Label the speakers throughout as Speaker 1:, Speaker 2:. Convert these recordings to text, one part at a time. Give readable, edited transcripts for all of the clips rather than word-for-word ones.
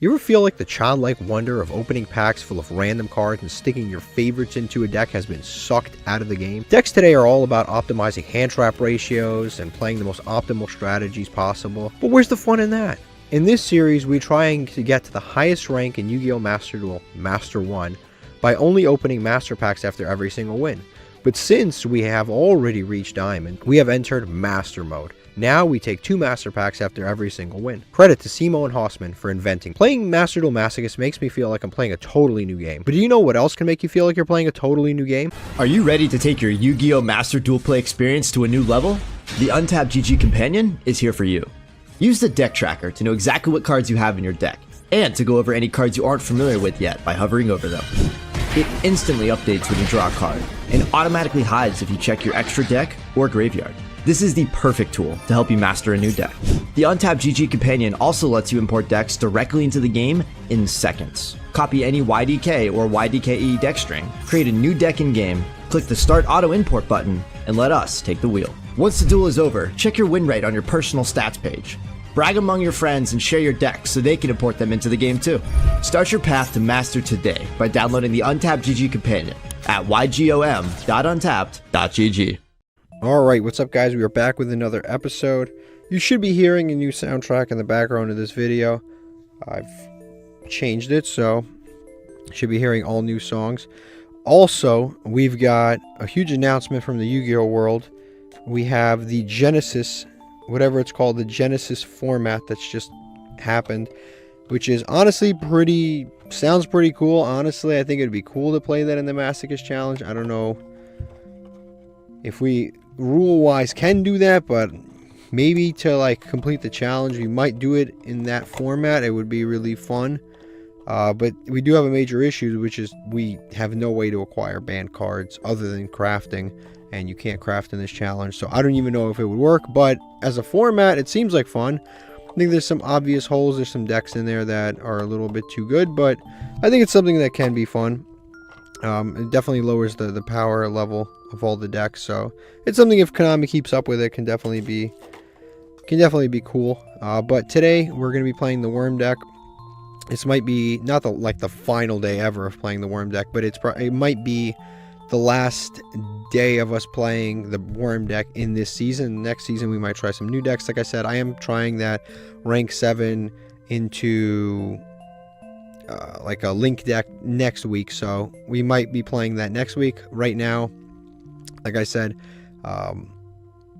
Speaker 1: You ever feel like the childlike wonder of opening packs full of random cards and sticking your favorites into a deck has been sucked out of the game? Decks today are all about optimizing hand trap ratios and playing the most optimal strategies possible, but where's the fun in that? In this series, we're trying to get to the highest rank in Yu-Gi-Oh! Master Duel, Master 1, by only opening Master Packs after every single win. But since we have already reached Diamond, we have entered Master Mode. Now we take 2 Master Packs after every single win. Credit to Cimo and Hausman for inventing. Playing Master Duel Masochist makes me feel like I'm playing a totally new game. But do you know what else can make you feel like you're playing a totally new game?
Speaker 2: Are you ready to take your Yu-Gi-Oh! Master Duel play experience to a new level? The Untapped GG Companion is here for you. Use the deck tracker to know exactly what cards you have in your deck, and to go over any cards you aren't familiar with yet by hovering over them. It instantly updates when you draw a card, and automatically hides if you check your extra deck or graveyard. This is the perfect tool to help you master a new deck. The Untapped GG Companion also lets you import decks directly into the game in seconds. Copy any YDK or YDKE deck string, create a new deck in-game, click the Start Auto Import button, and let us take the wheel. Once the duel is over, check your win rate on your personal stats page. Brag among your friends and share your decks so they can import them into the game too. Start your path to master today by downloading the Untapped GG Companion at ygom.untapped.gg.
Speaker 1: Alright, what's up guys? We are back with another episode. You should be hearing a new soundtrack in the background of this video. I've changed it, so you should be hearing all new songs. Also, we've got a huge announcement from the Yu-Gi-Oh! World. We have the Genesis, whatever it's called, the Genesis format that's just happened, which is honestly sounds pretty cool. Honestly, I think it'd be cool to play that in the Masochist Challenge. I don't know if we rule-wise can do that, but maybe to like complete the challenge, we might do it in that format. It would be really fun. But we do have a major issue, which is we have no way to acquire banned cards other than crafting, and you can't craft in this challenge, so I don't even know if it would work. But as a format, it seems like fun. I think there's some obvious holes. There's some decks in there that are a little bit too good, but I think it's something that can be fun. It definitely lowers the power level of all the decks, so it's something, if Konami keeps up with it, can definitely be cool. But today we're going to be playing the Worm deck. This might be not the final day ever of playing the Worm deck, but it might be the last day of us playing the Worm deck in this season. Next season we might try some new decks. Like I said, I am trying that rank 7 into like a link deck next week, so we might be playing that next week. Right now, like I said,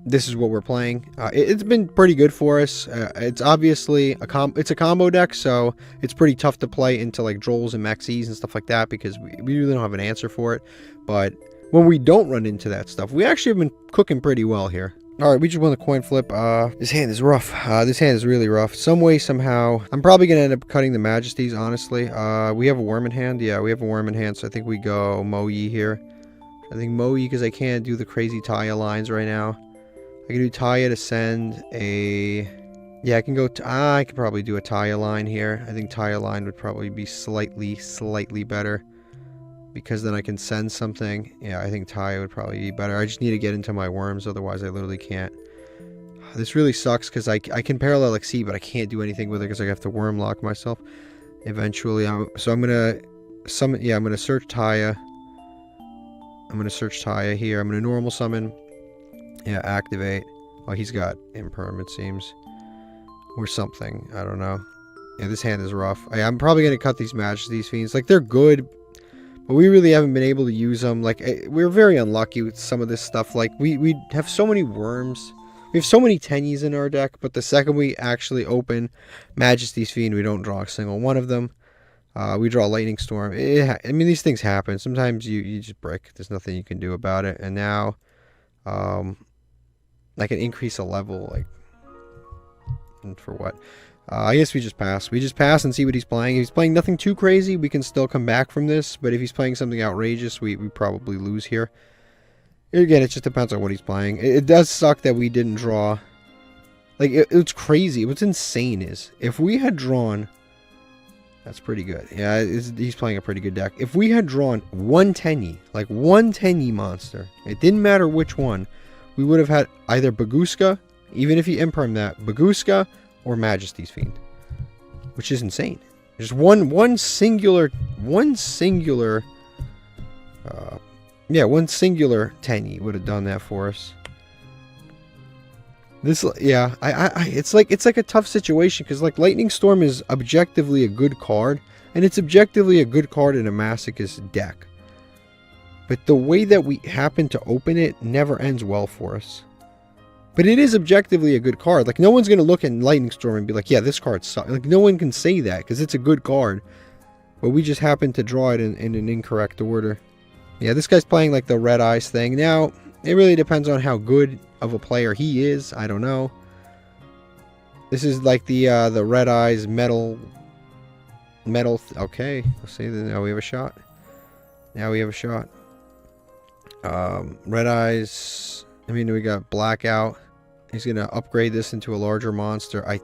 Speaker 1: this is what we're playing. It's been pretty good for us. It's obviously a combo deck, so it's pretty tough to play into like Duels and Maxis and stuff like that, because we really don't have an answer for it. But when we don't run into that stuff, we actually have been cooking pretty well here. Alright, we just won the coin flip. This hand is rough. This hand is really rough. Some way, somehow, I'm probably going to end up cutting the Majesties, honestly. We have a Worm in hand. Yeah, we have a Worm in hand, so I think we go Mo-Yi here. I think Mo-Yi, because I can't do the crazy Taya lines right now. I can do Taya to send a... Yeah, I can go... I could probably do a Taya line here. I think Taya line would probably be slightly better, because then I can send something. Yeah, I think Taya would probably be better. I just need to get into my worms, otherwise I literally can't. This really sucks, because I can parallel XYAB, but I can't do anything with it because I have to worm lock myself eventually. So I'm going to summon... Yeah, I'm going to search Taya. I'm going to search Taya here. I'm going to normal summon. Yeah, activate. Oh, he's got Imperm, it seems. Or something. I don't know. Yeah, this hand is rough. I'm probably going to cut these Majesties Fiends. Like, they're good, but we really haven't been able to use them. Like, we're very unlucky with some of this stuff. Like, we have so many worms. We have so many Tenyis in our deck, but the second we actually open Majesty's Fiend, we don't draw a single one of them. We draw Lightning Storm. I mean, these things happen. Sometimes you just brick. There's nothing you can do about it. And now, I can increase a level, like, and for what? I guess we just pass. We just pass and see what he's playing. If he's playing nothing too crazy, we can still come back from this. But if he's playing something outrageous, we probably lose here. Again, it just depends on what he's playing. It does suck that we didn't draw. Like, it's crazy. What's insane is, if we had drawn... That's pretty good. Yeah, he's playing a pretty good deck. If we had drawn one Tenyi, like one Tenyi monster, it didn't matter which one, we would have had either Baguska, even if he impermed that, Baguska, or Majesty's Fiend. Which is insane. Just one singular yeah, one singular Tenyi would have done that for us. This, yeah, it's like a tough situation because like Lightning Storm is objectively a good card, and it's objectively a good card in a Masochist deck. But the way that we happen to open it never ends well for us. But it is objectively a good card. Like, no one's going to look at Lightning Storm and be like, yeah, this card sucks. Like, no one can say that because it's a good card. But we just happen to draw it in an incorrect order. Yeah, this guy's playing like the Red Eyes thing. Now, it really depends on how good of a player he is. I don't know. This is like the Red Eyes metal. Okay, let's see. Now we have a shot. Now we have a shot. Red Eyes. I mean, we got Blackout. He's going to upgrade this into a larger monster. I'm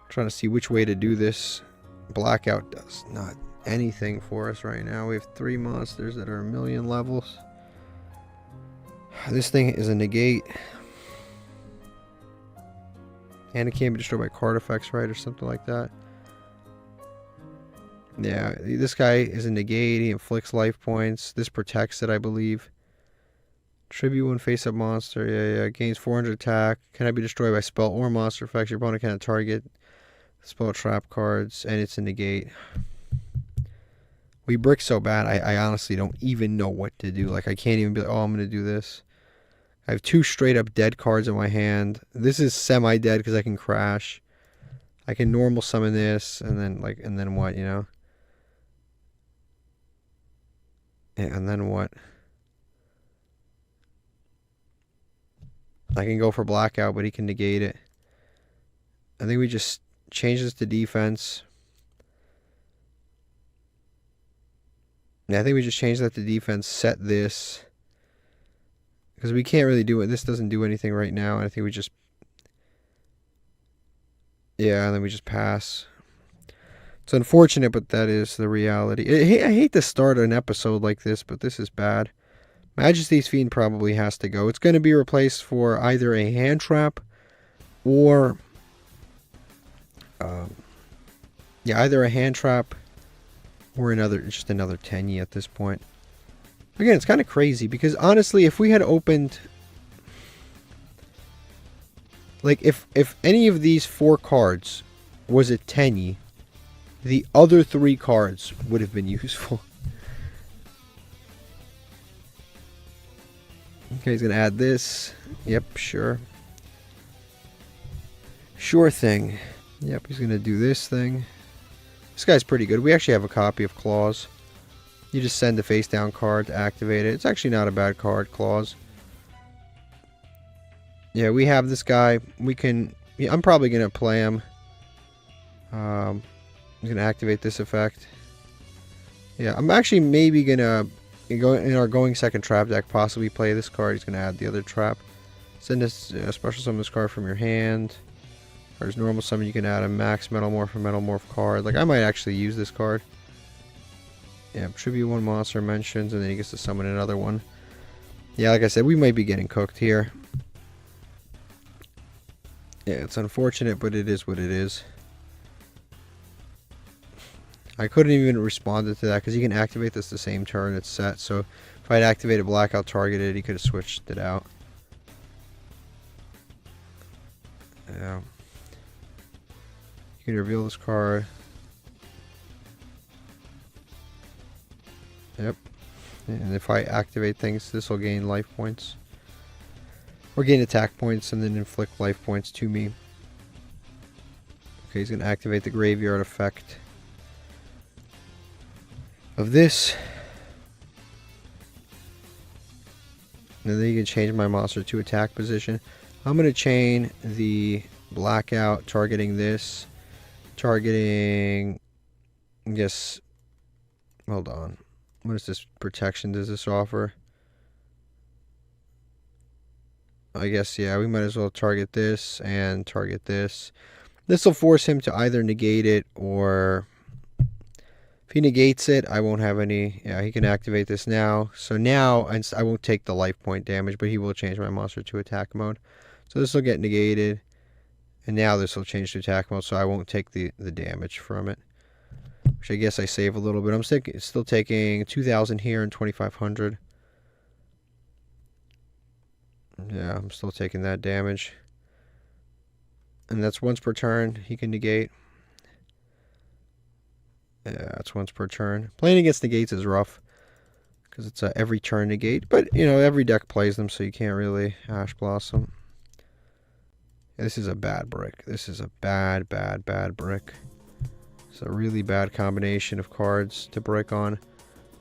Speaker 1: trying to see which way to do this. Blackout does not anything for us right now. We have 3 monsters that are 1,000,000 levels. This thing is a negate. And it can't be destroyed by card effects, right? Or something like that. Yeah, this guy is a negate. He inflicts life points. This protects it, I believe. Tribute one face-up monster. Yeah. Gains 400 attack. Cannot be destroyed by spell or monster effects. Your opponent cannot target spell trap cards. And it's a negate. We brick so bad, I honestly don't even know what to do. Like, I can't even be like, oh, I'm going to do this. I have 2 straight-up dead cards in my hand. This is semi-dead because I can crash. I can normal summon this, and then what, you know? Yeah, and then what? I can go for Blackout, but he can negate it. I think we just change this to defense. Yeah, I think we just change that to defense, set this. Because we can't really do it. This doesn't do anything right now. And I think we just... Yeah, and then we just pass. It's unfortunate, but that is the reality. I hate to start an episode like this, but this is bad. Majesty's Fiend probably has to go. It's going to be replaced for either a hand trap or... yeah, either a hand trap or just another Tenyi at this point. Again, it's kind of crazy because honestly, if we had opened... Like, if any of these 4 cards was a Tenyi, the other 3 cards would have been useful. Okay, he's going to add this. Yep, sure. Sure thing. Yep, he's going to do this thing. This guy's pretty good. We actually have a copy of Claws. You just send the face down card to activate it. It's actually not a bad card, Claws. Yeah, we have this guy. We can... Yeah, I'm probably going to play him. I'm going to activate this effect. Yeah, I'm actually maybe going to... in our going second trap deck, possibly play this card. He's going to add the other trap. Send this special summon this card from your hand. Or as normal summon, you can add a max Metalmorph card. Like, I might actually use this card. Yeah, tribute 1 monster mentions, and then he gets to summon another one. Yeah, like I said, we might be getting cooked here. Yeah, it's unfortunate, but it is what it is. I couldn't even respond to that because he can activate this the same turn it's set. So if I'd activated Blackout targeted, he could have switched it out. Yeah. You can reveal this card. Yep. And if I activate things, this will gain life points. Or gain attack points and then inflict life points to me. Okay, he's going to activate the graveyard effect of this. And then you can change my monster to attack position. I'm going to chain the Blackout targeting this. Targeting... Yes. Hold on. What is this protection does this offer? I guess, yeah, we might as well target this and target this. This will force him to either negate it or... If he negates it, I won't have any... Yeah, he can activate this now. So now, I won't take the life point damage, but he will change my monster to attack mode. So this will get negated. And now this will change to attack mode, so I won't take the damage from it. Which I guess I save a little bit. I'm still taking 2,000 here and 2,500. Yeah, I'm still taking that damage. And that's once per turn. He can negate. Yeah, it's once per turn. Playing against negates is rough. Because it's a every turn negate. But, you know, every deck plays them, so you can't really Ash Blossom. Yeah, this is a bad brick. This is a bad brick. It's a really bad combination of cards to brick on.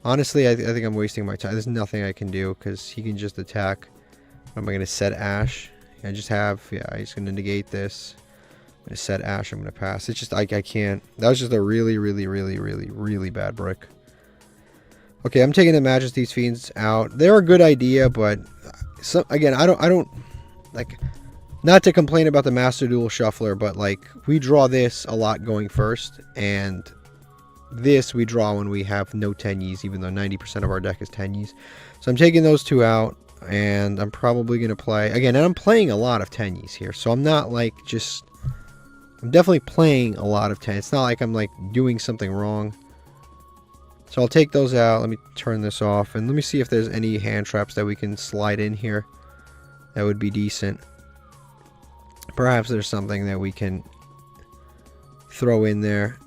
Speaker 1: Honestly, I think I'm wasting my time. There's nothing I can do, because he can just attack. What am I going to set Ash? I just have, yeah, he's going to negate this. I'm going to set Ash, I'm going to pass. It's just, I can't. That was just a really bad brick. Okay, I'm taking the Majesty's Fiends out. They're a good idea, but again, I don't like, not to complain about the Master Duel Shuffler, but like, we draw this a lot going first, and this we draw when we have no Tenyis, even though 90% of our deck is Tenyis. So I'm taking those two out, and I'm probably going to play, again, and I'm playing a lot of Tenyis here, so I'm not like just, I'm definitely playing a lot of Tenyis. It's not like I'm like doing something wrong. So I'll take those out. Let me turn this off, and let me see if there's any hand traps that we can slide in here. That would be decent. Perhaps there's something that we can throw in there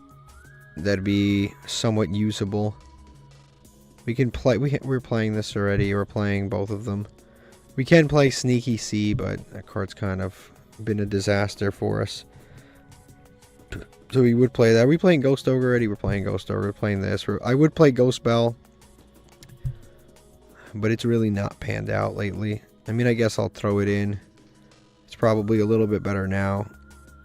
Speaker 1: that'd be somewhat usable. We can play, we're playing this already. We're playing both of them. We can play Sneaky C, but that card's kind of been a disaster for us. So we would play that. Are we playing Ghost Ogre already? We're playing Ghost Ogre. We're playing this. I would play Ghost Bell, but it's really not panned out lately. I mean, I guess I'll throw it in. It's probably a little bit better now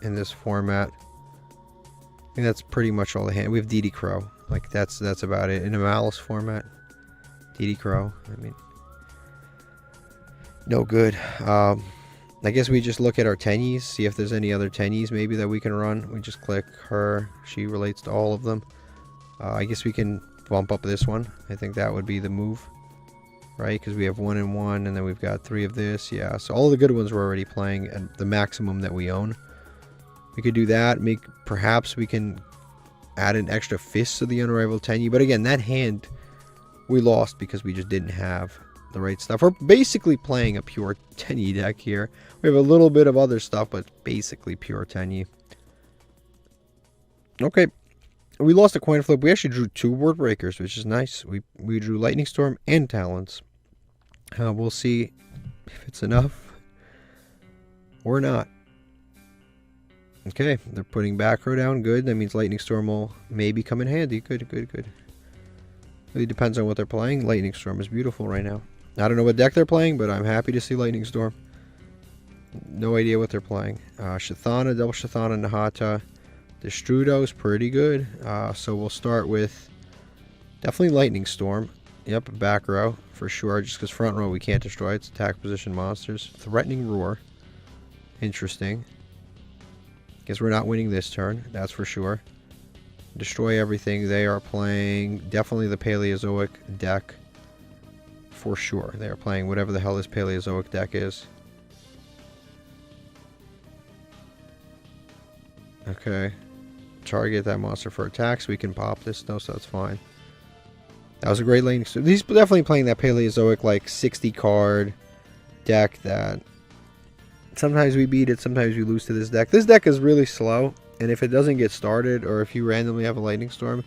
Speaker 1: in this format. I think that's pretty much all the hand. We have DD Crow. Like, that's about it. In a Malice format, DD Crow. I mean, no good. I guess we just look at our Tenyis, see if there's any other Tenyis maybe that we can run. We just click her. She relates to all of them. I guess we can bump up this one. I think that would be the move, right? Because we have 1 and 1, and then we've got 3 of this. Yeah, so all the good ones we're already playing at the maximum that we own. We could do that. Perhaps we can add an extra fist to the Unrivaled Tenyi. But again, that hand we lost because we just didn't have the right stuff. We're basically playing a pure Tenyi deck here. We have a little bit of other stuff, but basically pure Tenyi. Okay. We lost a coin flip. We actually drew 2 word breakers, which is nice. We drew Lightning Storm and Talons. We'll see if it's enough or not. Okay, they're putting back row down. Good. That means Lightning Storm will maybe come in handy. Good. Really depends on what they're playing. Lightning Storm is beautiful right now. I don't know what deck they're playing, but I'm happy to see Lightning Storm. No idea what they're playing. Shathana, double Shathana, Nahata. Destrudo is pretty good. So we'll start with definitely Lightning Storm. Yep, back row for sure. Just because front row we can't destroy. It's attack position monsters. Threatening Roar. Interesting. Guess we're not winning this turn. That's for sure. Destroy everything. They are playing definitely the Paleozoic deck. For sure. They are playing whatever the hell this Paleozoic deck is. Okay. Target that monster for attacks. We can pop this though, so that's fine. That was a great lane. He's definitely playing that Paleozoic like 60 card deck that sometimes we beat it, sometimes we lose to this deck. This deck is really slow, and if it doesn't get started, or if you randomly have a Lightning Storm,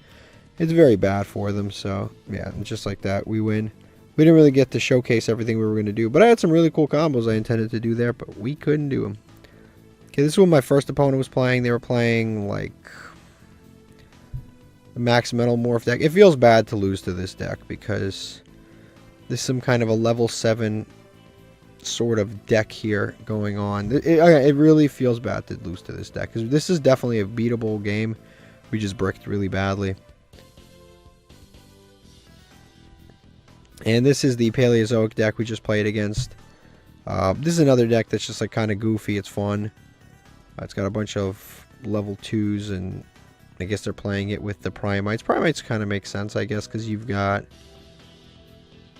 Speaker 1: it's very bad for them. So yeah, just like that, we win. We didn't really get to showcase everything we were going to do, but I had some really cool combos I intended to do there, but we couldn't do them. Okay, this is what my first opponent was playing. They were playing like the Max Metal Morph deck. It feels bad to lose to this deck because there's some kind of a level 7 sort of deck here going on. It really feels bad to lose to this deck because this is definitely a beatable game. We just bricked really badly. And this is the Paleozoic deck we just played against. This is another deck that's just like kind of goofy. It's fun. It's got a bunch of level 2s, and I guess they're playing it with the Primites. Primites kind of make sense, I guess, because you've got...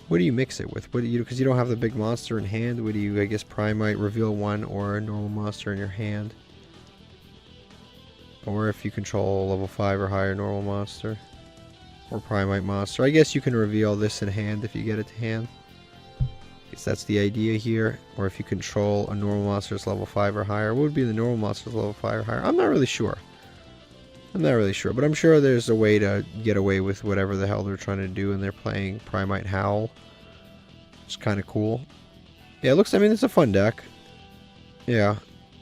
Speaker 1: What do you mix it with? What do you, because you don't have the big monster in hand. What do you, I guess, Primite, reveal 1, or a normal monster in your hand. Or if you control level 5 or higher normal monster. Or Primite monster. I guess you can reveal this in hand if you get it to hand. I guess that's the idea here. Or if you control a normal monster that's level 5 or higher. What would be the normal monster level 5 or higher? I'm not really sure. But I'm sure there's a way to get away with whatever the hell they're trying to do, and they're playing Primite Howl. It's kind of cool. Yeah, it looks, I mean, it's a fun deck. Yeah.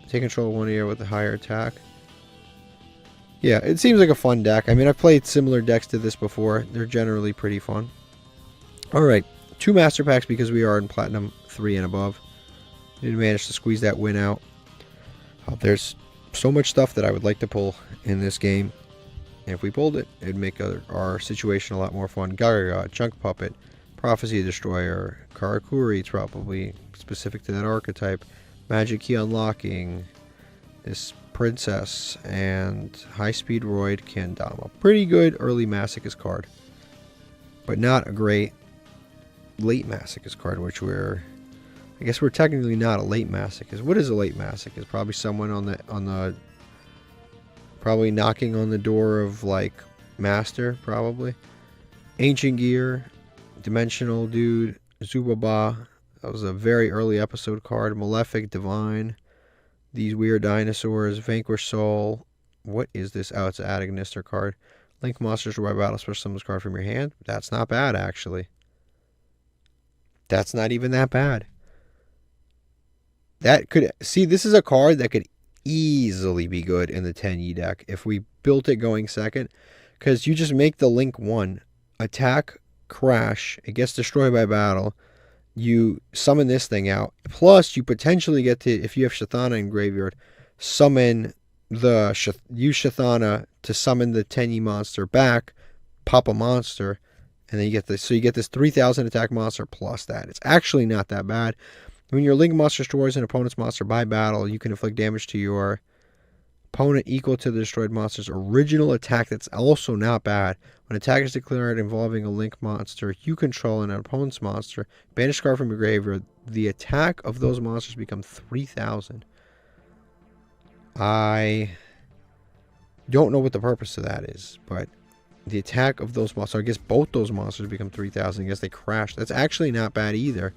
Speaker 1: Take control of one ear with a higher attack. Yeah, it seems like a fun deck. I mean, I've played similar decks to this before. They're generally pretty fun. Alright, 2 Master Packs because we are in Platinum 3 and above. We did manage to squeeze that win out. There's so much stuff that I would like to pull in this game. And if we pulled it, it'd make our situation a lot more fun. Gaga, Chunk Puppet, Prophecy Destroyer, Karakuri, it's probably specific to that archetype. Magic Key Unlocking, this Princess, and High Speed Roid Kendama. Pretty good early Masochist card, but not a great late Masochist card, which I guess we're technically not a late Masochist. What is a late Masochist? Probably someone on the probably knocking on the door of like Master, probably. Ancient Gear, Dimensional Dude, Zubaba. That was a very early episode card. Malefic, Divine. These Weird Dinosaurs, Vanquish Soul. What is this? Oh, it's an Agnister card. Link Monsters by Battle, special summons card from your hand. That's not bad, actually. That's not even that bad. That could... See, this is a card that could easily be good in the Tenyi deck if we built it going second. Because you just make the Link 1. Attack, crash. It gets destroyed by battle. You summon this thing out. Plus, you potentially get to, if you have Shathana in graveyard, summon use Shathana to summon the Tenyi monster back, pop a monster, and then you get this. So you get this 3,000 attack monster plus that. It's actually not that bad. When your Link monster destroys an opponent's monster by battle, you can inflict damage to your opponent equal to the destroyed monster's original attack. That's also not bad. When attack is declared involving a Link monster you control and an opponent's monster, banish card from your graveyard, the attack of those monsters become 3,000. I don't know what the purpose of that is, but the attack of those monsters, I guess both those monsters become 3,000. I guess they crash. That's actually not bad either.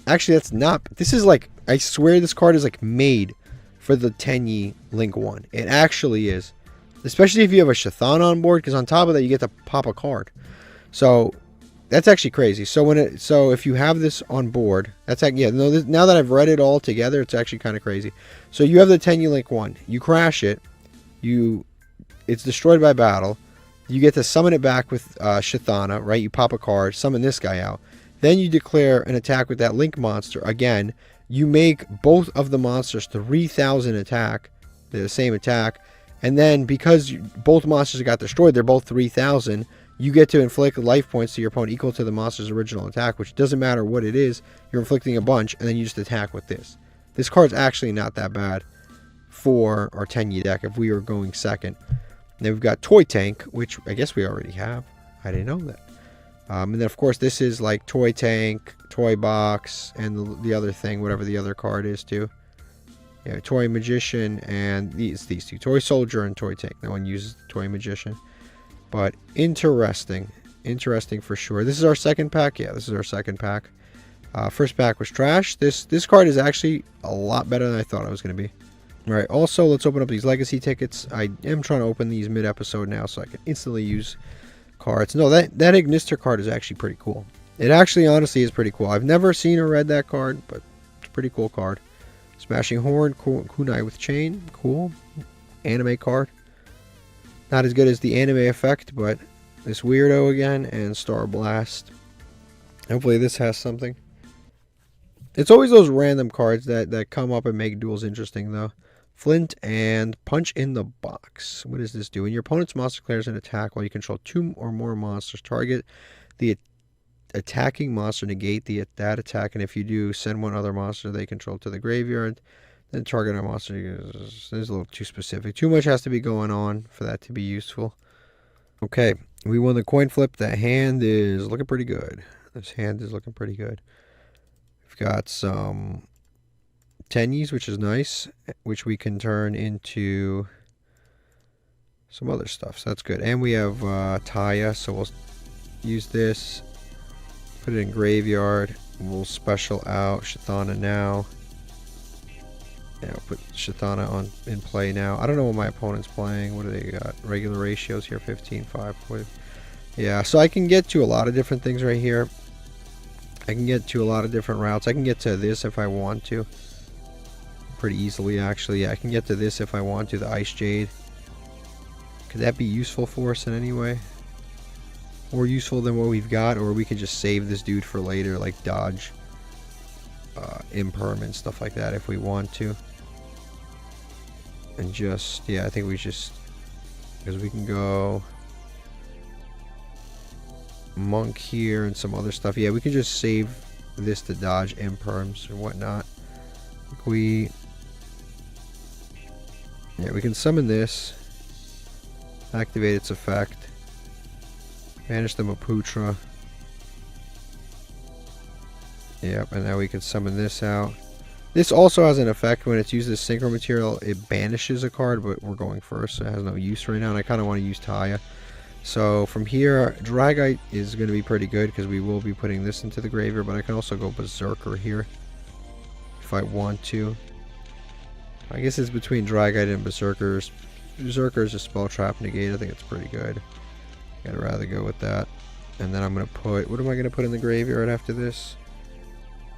Speaker 1: Actually, that's not... This is like... I swear this card is like made for the Tenyi Link 1. It actually is. Especially if you have a Shathana on board, because on top of that you get to pop a card. So that's actually crazy. So if you have this on board, that's like, yeah, no, now that I've read it all together, it's actually kind of crazy. So you have the Tenyi Link 1. You crash it. It's destroyed by battle. You get to summon it back with Shathana, right? You pop a card, summon this guy out. Then you declare an attack with that Link monster again. You make both of the monsters 3,000 attack. They're the same attack. And then because both monsters got destroyed, they're both 3,000. You get to inflict life points to your opponent equal to the monster's original attack, which doesn't matter what it is. You're inflicting a bunch, and then you just attack with this. This card's actually not that bad for our Tenyi deck if we were going second. Then we've got Toy Tank, which I guess we already have. I didn't know that. And then, of course, this is like Toy Tank, Toy Box, and the other thing, whatever the other card is, too. Yeah, Toy Magician, and these two. Toy Soldier and Toy Tank. No one uses Toy Magician. But interesting. Interesting for sure. This is our second pack. Yeah, this is our second pack. First pack was trash. This card is actually a lot better than I thought it was going to be. Alright, also, let's open up these Legacy tickets. I am trying to open these mid-episode now so I can instantly use cards. No, that Agnister card is actually pretty cool. It actually, honestly, is pretty cool. I've never seen or read that card, but it's a pretty cool card. Smashing Horn, Kunai with Chain, cool. Anime card. Not as good as the anime effect, but this Weirdo again, and Star Blast. Hopefully this has something. It's always those random cards that come up and make duels interesting, though. Flint and Punch in the Box. What does this do? When your opponent's monster declares an attack while you control 2 or more monsters, target the attacking monster, negate that attack, and if you do, send one other monster they control to the graveyard. Then target a monster. This is a little too specific. Too much has to be going on for that to be useful. Okay, we won the coin flip. That hand is looking pretty good. This hand is looking pretty good. We've got some Tenyis, which is nice, which we can turn into some other stuff, so that's good. And we have Taya, so we'll use this, put it in graveyard. We'll special out Shithana now. Yeah, I'll put Shithana on in play now. I don't know what my opponent's playing. What do they got? Regular ratios here, 15, 5. Yeah, so I can get to a lot of different things right here. I can get to a lot of different routes. I can get to this if I want to. Pretty easily, actually. Yeah, I can get to this if I want to, the Ice Jade. Could that be useful for us in any way? More useful than what we've got, or we could just save this dude for later, like dodge imperm and stuff like that if we want to. And just, yeah, I think we just, because we can go monk here and some other stuff. Yeah, we can just save this to dodge imperms or whatnot. We can summon this, activate its effect, banish the Maputra. Yep, and now we can summon this out. This also has an effect when it's used as synchro material. It banishes a card, but we're going first, so it has no use right now. And I kind of want to use Taya. So from here, Dragite is going to be pretty good because we will be putting this into the graveyard. But I can also go Berserker here if I want to. I guess it's between Dragite and Berserkers. Berserker is a spell trap negate. I think it's pretty good. I'd rather go with that. And then I'm going to put, what am I going to put in the graveyard after this?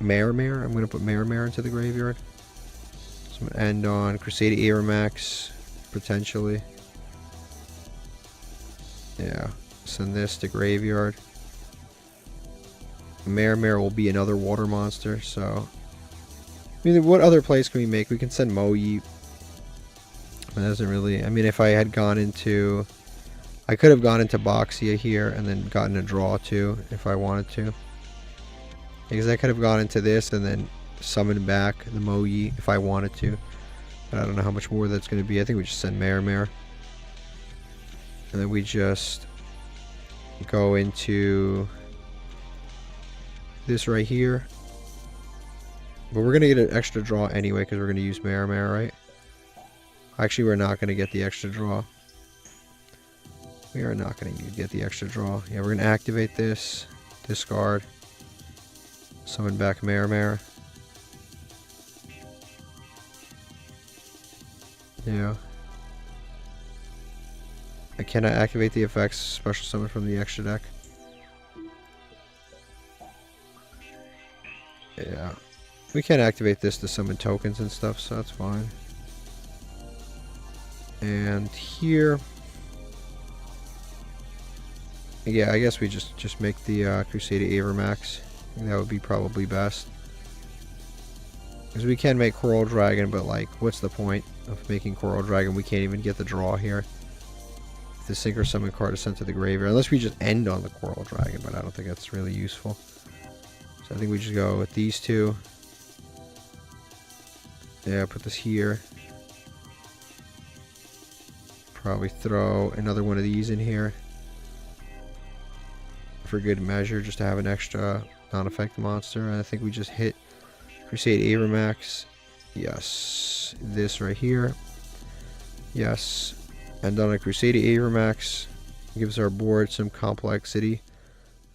Speaker 1: Marimare. I'm going to put Marimare into the graveyard. So I'm going to end on Crusader Aeramax, potentially. Yeah. Send this to graveyard. Marimare will be another water monster, so... I mean, what other plays can we make? We can send Moyi. It doesn't really... I mean, if I had gone into... I could have gone into Boxia here and then gotten a draw too, if I wanted to. Because I could have gone into this and then summoned back the Moyi if I wanted to. But I don't know how much more that's going to be. I think we just send Marimare. And then we just go into this right here. But we're going to get an extra draw anyway because we're going to use Marimare, right? Actually, we're not going to get the extra draw. We are not going to get the extra draw. Yeah, we're going to activate this. Discard. Summon back Marimare. Yeah. I cannot activate the effects special summon from the extra deck. Yeah. We can't activate this to summon tokens and stuff, so that's fine. And here... Yeah, I guess we just make the Crusader Avermax. I think that would be probably best. Because we can make Coral Dragon, but like, what's the point of making Coral Dragon? We can't even get the draw here. If the Synchro Summon card is sent to the graveyard. Unless we just end on the Coral Dragon, but I don't think that's really useful. So I think we just go with these two. Yeah, put this here. Probably throw another one of these in here. For good measure, just to have an extra non-effect monster. And I think we just hit Crusade Avermax. Yes. This right here. Yes. And on a Crusade Avermax gives our board some complexity.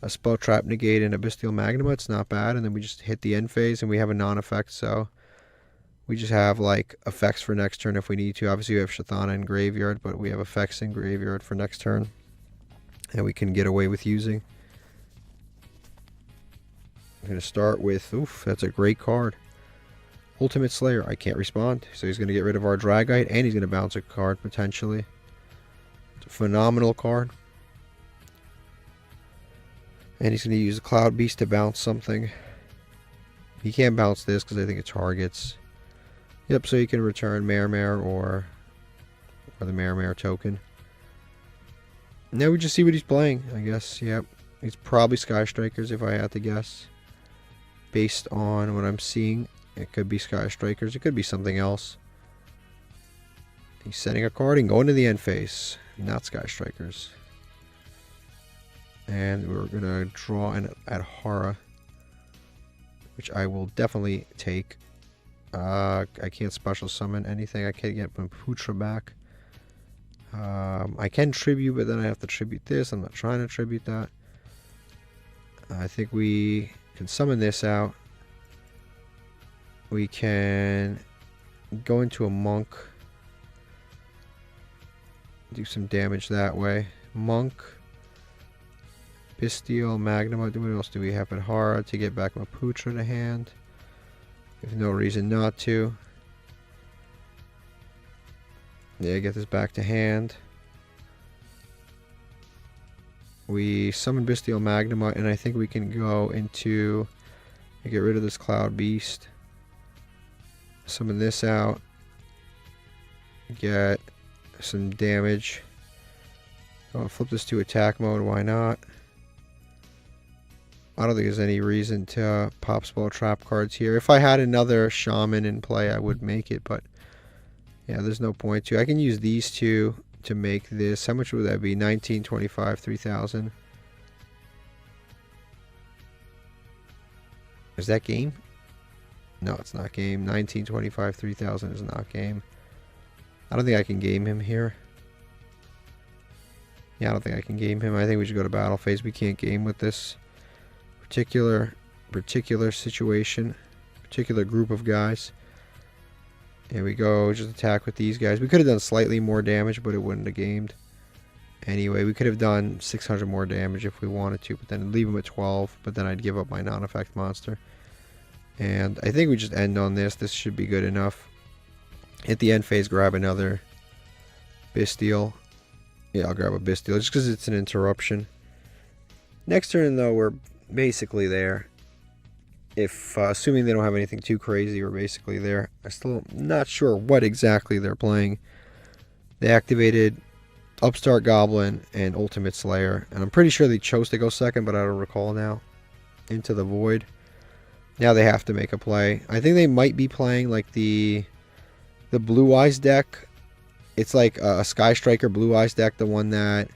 Speaker 1: A Spell Trap Negate and a Bestial Magnuma. It's not bad. And then we just hit the end phase and we have a non-effect. So we just have like effects for next turn if we need to. Obviously we have Shithana in graveyard, but we have effects in graveyard for next turn. And we can get away with using. I'm going to start with, oof, that's a great card. Ultimate Slayer, I can't respond. So he's going to get rid of our Dragite, and he's going to bounce a card, potentially. It's a phenomenal card. And he's going to use a Cloud Beast to bounce something. He can't bounce this, because I think it targets. Yep, so you can return Marimare or the Marimare token. Now we just see what he's playing, I guess. Yep, he's probably Sky Strikers, if I had to guess. Based on what I'm seeing, it could be Sky Strikers. It could be something else. He's sending a card and going to the end phase. Not Sky Strikers. And we're going to draw an Adhara, which I will definitely take. I can't special summon anything. I can't get Maputra back. I can tribute, but then I have to tribute this. I'm not trying to tribute that. I think we can summon this out. We can go into a monk. Do some damage that way. Monk. Bestial, Magnum. What else do we have at Hara to get back Maputra to hand? There's no reason not to. Yeah, get this back to hand. We summon Bestial Magnuma, and I think we can go into... get rid of this Cloud Beast. Summon this out. Get some damage. I'll flip this to attack mode, why not? I don't think there's any reason to pop spell trap cards here. If I had another shaman in play, I would make it, but yeah, there's no point to. I can use these two to make this. How much would that be? 19, 25, 3,000. Is that game? No, it's not game. 19, 25, 3,000 is not game. I don't think I can game him here. Yeah, I don't think I can game him. I think we should go to battle phase. We can't game with this particular situation, particular group of guys. Here we go, just attack with these guys. We could have done slightly more damage, but it wouldn't have gamed. Anyway, we could have done 600 more damage if we wanted to, but then leave him at 12, but then I'd give up my non-effect monster. And I think we just end on this. This should be good enough. Hit the end phase, grab another Bestial. Yeah, I'll grab a Bestial just because it's an interruption. Next turn, though, we're basically there. If assuming they don't have anything too crazy, we're basically there. I'm still not sure what exactly they're playing. They activated Upstart Goblin and Ultimate Slayer, and I'm pretty sure they chose to go second, but I don't recall now. Into the Void. Now they have to make a play. I think they might be playing like the Blue Eyes deck. It's like a Sky Striker Blue Eyes deck, the one that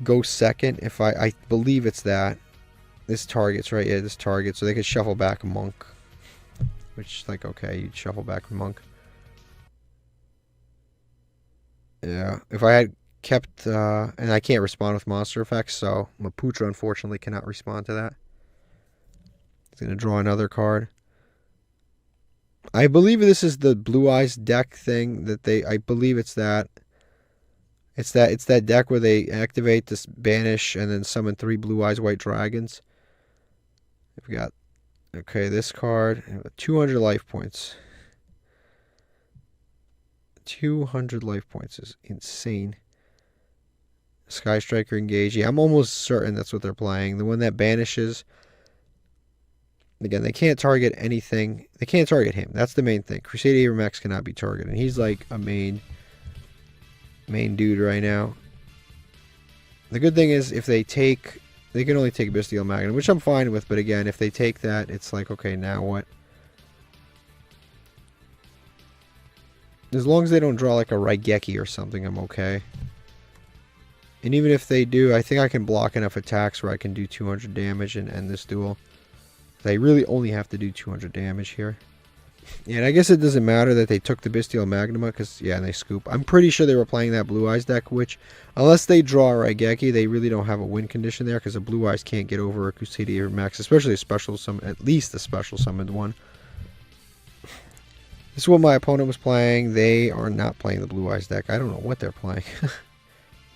Speaker 1: goes second. If I believe it's that. This targets, right? Yeah, this target. So they could shuffle back a Monk. Which, like, okay, you'd shuffle back a Monk. Yeah. If I had kept... and I can't respond with monster effects, so Maputra, unfortunately, cannot respond to that. He's going to draw another card. I believe this is the Blue Eyes deck thing that they... I believe it's that. It's that deck where they activate this banish and then summon 3 Blue Eyes White Dragons. We've got, okay, this card, 200 life points. 200 life points is insane. Sky Striker Engage. Yeah, I'm almost certain that's what they're playing. The one that banishes. Again, they can't target anything. They can't target him. That's the main thing. Crusade Abramax cannot be targeted. He's like a main dude right now. The good thing is if they take... They can only take Bestial Magnum, which I'm fine with, but again, if they take that, it's like, okay, now what? As long as they don't draw like a Raigeki or something, I'm okay. And even if they do, I think I can block enough attacks where I can do 200 damage and end this duel. They really only have to do 200 damage here. Yeah, and I guess it doesn't matter that they took the Bestial Magnuma, because, yeah, and they scoop. I'm pretty sure they were playing that Blue Eyes deck, which, unless they draw a Raigeki, they really don't have a win condition there, because the Blue Eyes can't get over a Crusader Max, especially a special summon, at least a special summoned one. This is what my opponent was playing. They are not playing the Blue Eyes deck. I don't know what they're playing.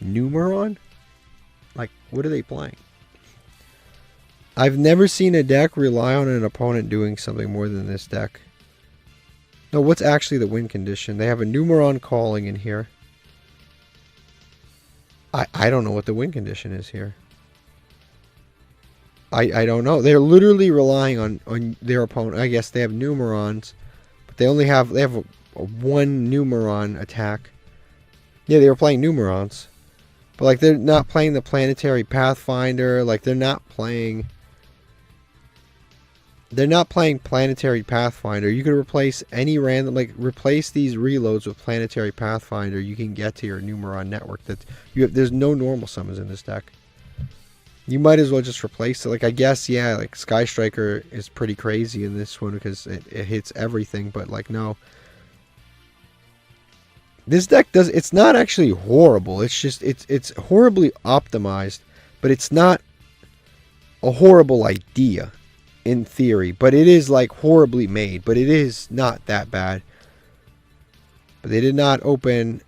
Speaker 1: Numeron? Like, what are they playing? I've never seen a deck rely on an opponent doing something more than this deck. No, what's actually the win condition? They have a Numeron Calling in here. I don't know what the win condition is here. I don't know. They're literally relying on their opponent. I guess they have Numerons, but they have a one Numeron attack. Yeah, they were playing Numerons. But like they're not playing the Planetary Pathfinder, like they're not playing Planetary Pathfinder. You could replace any random, like replace these reloads with Planetary Pathfinder. You can get to your Numeron network. There's no normal summons in this deck. You might as well just replace it. Like, I guess, yeah, like Sky Striker is pretty crazy in this one because it hits everything, but like, no. This deck it's not actually horrible. It's just, it's horribly optimized, but it's not a horrible idea in theory, but it is like horribly made, but it is not that bad. But they did not open,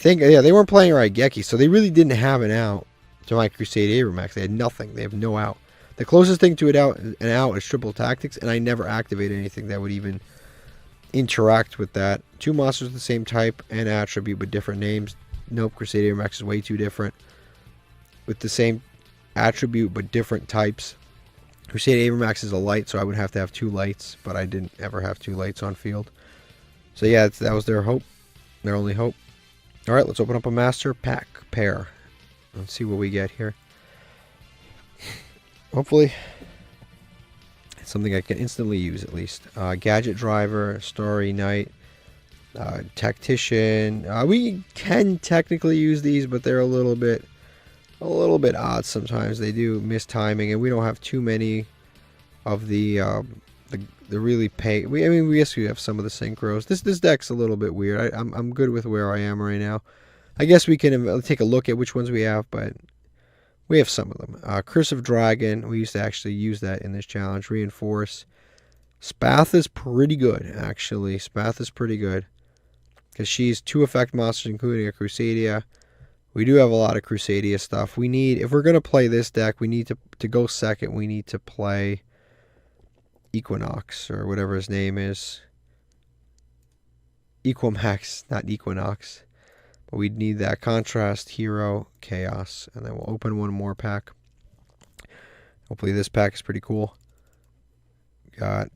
Speaker 1: yeah, they weren't playing Raigeki, so they really didn't have an out to my Crusade Abramax. They had nothing. They have no out. The closest thing to an out is Triple Tactics, and I never activated anything that would even interact with that. Two monsters of the same type and attribute but different names. Nope, Crusade Abramax is way too different. With the same attribute but different types. Crusade Abramax is a light, so I would have to have two lights, but I didn't ever have two lights on field. So yeah, that was their hope. Their only hope. Alright, let's open up a master pack pair. Let's see what we get here. Hopefully, it's something I can instantly use at least. Gadget Driver, Starry Night, Tactician. We can technically use these, but they're a little bit odd sometimes. They do miss timing, and we don't have too many of the really I mean, we guess we have some of the synchros. This deck's a little bit weird. I'm good with where I am right now. I guess we can take a look at which ones we have, but we have some of them. Curse of Dragon. We used to actually use that in this challenge. Reinforce. Spath is pretty good, actually. Spath is pretty good. Because she's 2 effect monsters, including a Crusadia. We do have a lot of Crusadia stuff. We need, if we're going to play this deck, we need to go second, we need to play Equinox, or whatever his name is. Equimax, not Equinox. But we'd need that Contrast, Hero, Chaos, and then we'll open one more pack. Hopefully this pack is pretty cool. Got,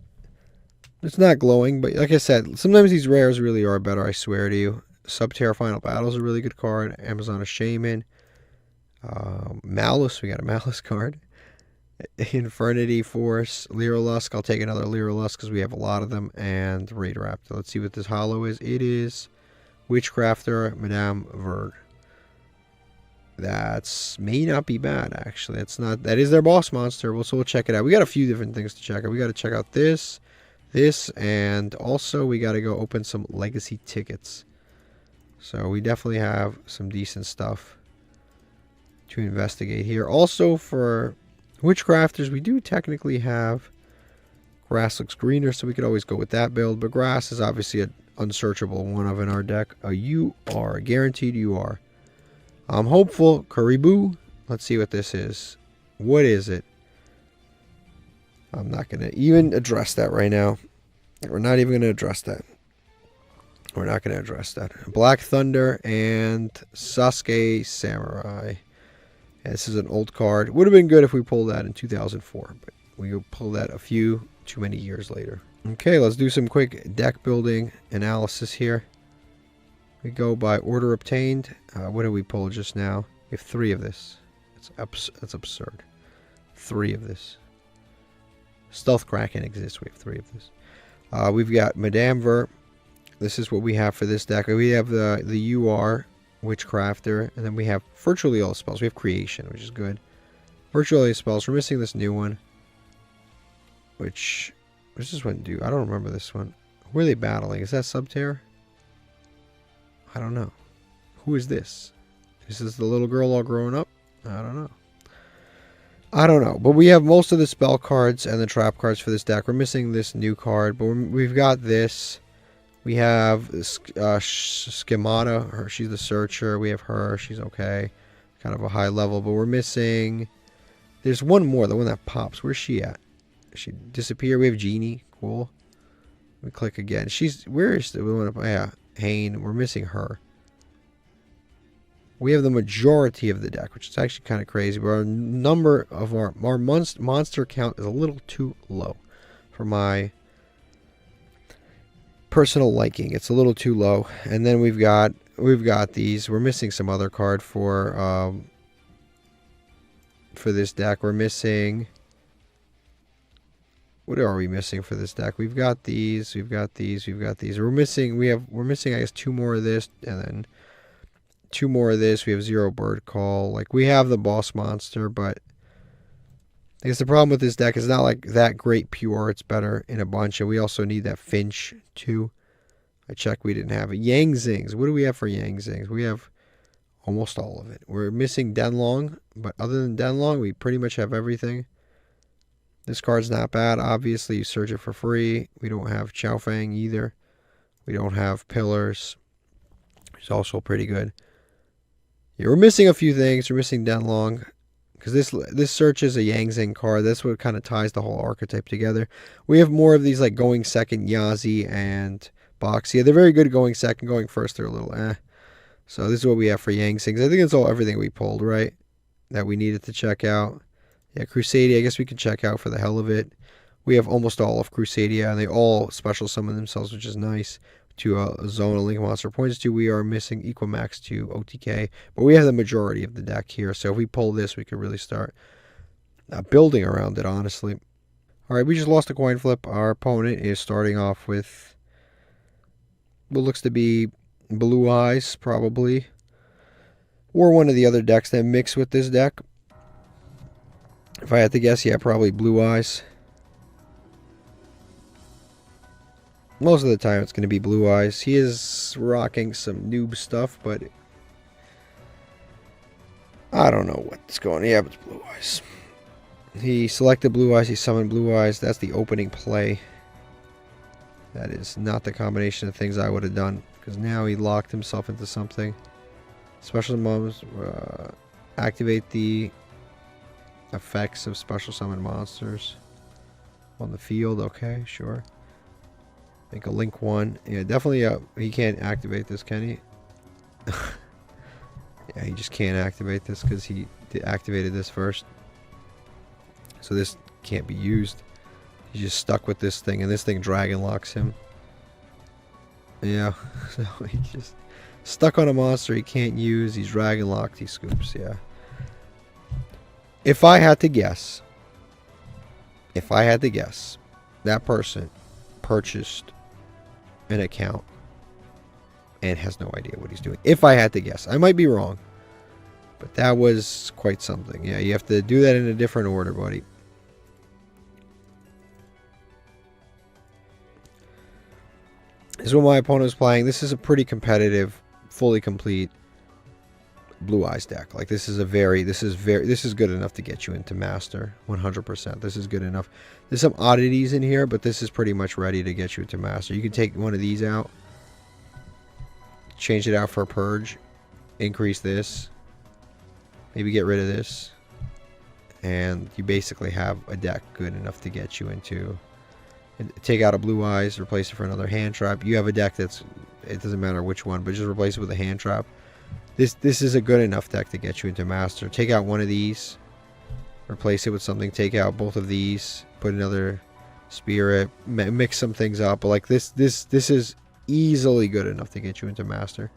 Speaker 1: it's not glowing, but like I said, sometimes these rares really are better, I swear to you. Subterra Final Battle is a really good card. Amazon of Shaman. Malice, we got a Malice card. Infernity Force. Lyrilusk, I'll take another Lyrilusk because we have a lot of them. And Raidraptor. Let's see what this holo is. It is Witchcrafter, Madame Verd. That's may not be bad, actually. It's not. That is their boss monster. So we'll check it out. We got a few different things to check out. We got to check out this, and also we got to go open some legacy tickets. So we definitely have some decent stuff to investigate here. Also for Witchcrafters, we do technically have Grass looks greener, so we could always go with that build. But Grass is obviously an unsearchable one of in our deck. A UR, guaranteed UR. I'm hopeful. Caribou. Let's see what this is. What is it? I'm not going to even address that right now. We're not even going to address that. We're not going to address that. Black Thunder and Sasuke Samurai. Yeah, this is an old card. Would have been good if we pulled that in 2004, but we pulled that a few too many years later. Okay, let's do some quick deck building analysis here. We go by order obtained. What did we pull just now? We have 3 of this. That's absurd. 3 of this. Stealth Kraken exists. We have 3 of this. We've got Madame Ver. This is what we have for this deck. We have the UR, Witchcrafter, and then we have virtually all spells. We have Creation, which is good. Virtually all spells. We're missing this new one. Which does this one do? I don't remember this one. Who are they battling? Is that Subterra? I don't know. Who is this? This is the little girl all grown up? I don't know. I don't know. But we have most of the spell cards and the trap cards for this deck. We're missing this new card, but we've got this. We have Schemata. She's the Searcher. We have her. She's okay. Kind of a high level, but we're missing... There's one more, the one that pops. Where's she at? She disappeared. We have Genie. Cool. We click again. Where is the one? Yeah, Hane. We're missing her. We have the majority of the deck, which is actually kind of crazy. But our number of our monster count is a little too low for my personal liking. It's a little too low. And then we've got these. We're missing some other card for this deck. We're missing... What are we missing for this deck? We've got these, we've got these, we've got these. We're missing I guess 2 more of this, and then 2 more of this. We have Zero Bird Call. Like, we have the boss monster, but I guess the problem with this deck is not like that great pure. It's better in a bunch. And we also need that Finch too. I checked, we didn't have it. Yang Zings. What do we have for Yang Zings? We have almost all of it. We're missing Denlong, but other than Denlong, we pretty much have everything. This card's not bad. Obviously, you search it for free. We don't have Chao Fang either. We don't have Pillars. It's also pretty good. Yeah, we're missing a few things. We're missing Denlong. Because this search is a Yang Zing card. That's what kind of ties the whole archetype together. We have more of these like going second Yazi and Boxia. They're very good going second. Going first, they're a little eh. So this is what we have for Yang Zings. I think it's everything we pulled, right? That we needed to check out. Yeah, Crusadia, I guess we can check out for the hell of it. We have almost all of Crusadia, and they all special summon themselves, which is nice. To a zone of Link Monster points to. We are missing Equimax to OTK, but we have the majority of the deck here. So if we pull this, we could really start building around it, honestly. All right, we just lost a coin flip. Our opponent is starting off with what looks to be Blue Eyes, probably, or one of the other decks that mix with this deck. If I had to guess, yeah, probably Blue Eyes. Most of the time it's going to be Blue Eyes. He is rocking some noob stuff, but I don't know what's going on. Yeah, but it's Blue Eyes. He selected Blue Eyes. He summoned Blue Eyes. That's the opening play. That is not the combination of things I would have done, because now he locked himself into something. Special summons. Activate the effects of special summon monsters on the field. Okay, sure. Make a link one. Yeah, definitely. He can't activate this, can he? Yeah, he just can't activate this because he activated this first. So this can't be used. He's just stuck with this thing, and this thing dragon locks him. Yeah, so he's just stuck on a monster he can't use. He's dragon locked. He scoops. Yeah. If I had to guess, that person purchased an account and has no idea what he's doing. If I had to guess, I might be wrong, but that was quite something. Yeah, you have to do that in a different order, buddy. This is what my opponent was playing. This is a pretty competitive, fully complete Blue Eyes deck. Like this is good enough to get you into Master 100%. This is good enough. There's some oddities in here, but this is pretty much ready to get you into Master. You can take one of these out, change it out for a Purge, increase this, maybe get rid of this, and you basically have a deck good enough to get you into. Take out a Blue Eyes, replace it for another hand trap. You have a deck that's, it doesn't matter which one, but just replace it with a hand trap. This is a good enough deck to get you into Master. Take out one of these, replace it with something. Take out both of these, put another Spirit, mix some things up. But like this is easily good enough to get you into Master.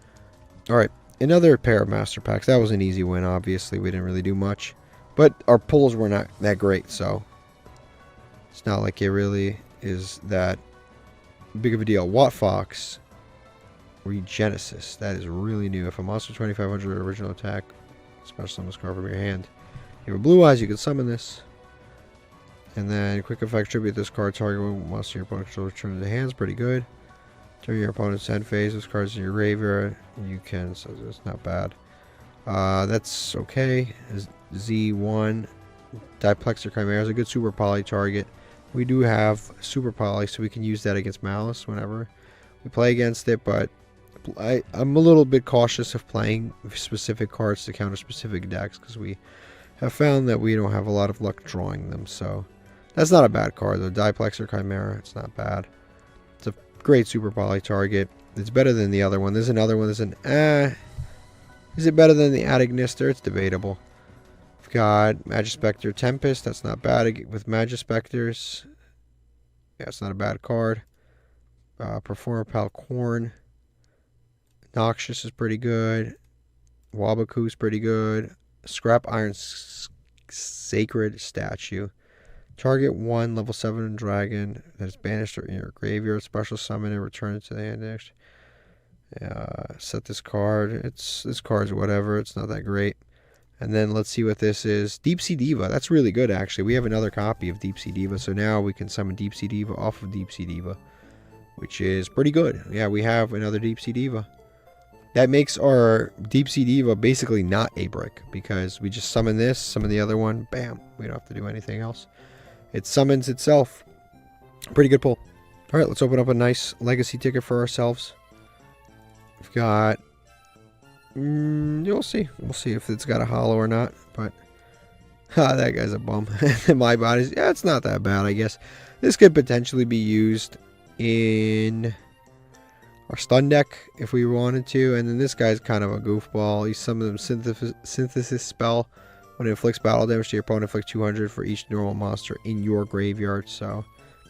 Speaker 1: All right, another pair of Master packs. That was an easy win. Obviously, we didn't really do much, but our pulls were not that great, so it's not like it really is that big of a deal. Watt Fox. Regenesis. That is really new. If a monster 2500 original attack, special summon this card from your hand. If you have Blue Eyes, you can summon this. And then quick effect, tribute this card, target one monster your opponent controls, return to the hands. Pretty good. During your opponent's end phase, this card's in your graveyard. You can, so it's not bad. That's okay. Z1 Diplexer Chimera is a good super poly target. We do have super poly, so we can use that against Malice whenever we play against it, but I'm a little bit cautious of playing specific cards to counter specific decks because we have found that we don't have a lot of luck drawing them. So that's not a bad card though. Diplexer Chimera, it's not bad. It's a great super poly target. It's better than the other one. There's another one. There's an is it better than the Adignister? It's debatable. We've got Magispector Tempest. That's not bad with Magispectors. Yeah, it's not a bad card. Performer Pal Corn. Noxious is pretty good. Wabaku's pretty good. Scrap Iron Sacred Statue. Target 1 level 7 dragon that is banished in your graveyard. Special summon and return it to the hand next. Set this card. This card's whatever. It's not that great. And then let's see what this is. Deep Sea Diva. That's really good, actually. We have another copy of Deep Sea Diva, so now we can summon Deep Sea Diva off of Deep Sea Diva, which is pretty good. Yeah, we have another Deep Sea Diva. That makes our Deep Sea Diva basically not a brick, because we just summon this, summon the other one, bam. We don't have to do anything else. It summons itself. Pretty good pull. Alright, let's open up a nice legacy ticket for ourselves. We've got... you'll see. We'll see if it's got a hollow or not, but... that guy's a bum. My body's... yeah, it's not that bad, I guess. This could potentially be used in... our stun deck if we wanted to. And then this guy's kind of a goofball. He's summoning synthesis spell. When it inflicts battle damage to your opponent, inflict 200 for each normal monster in your graveyard. So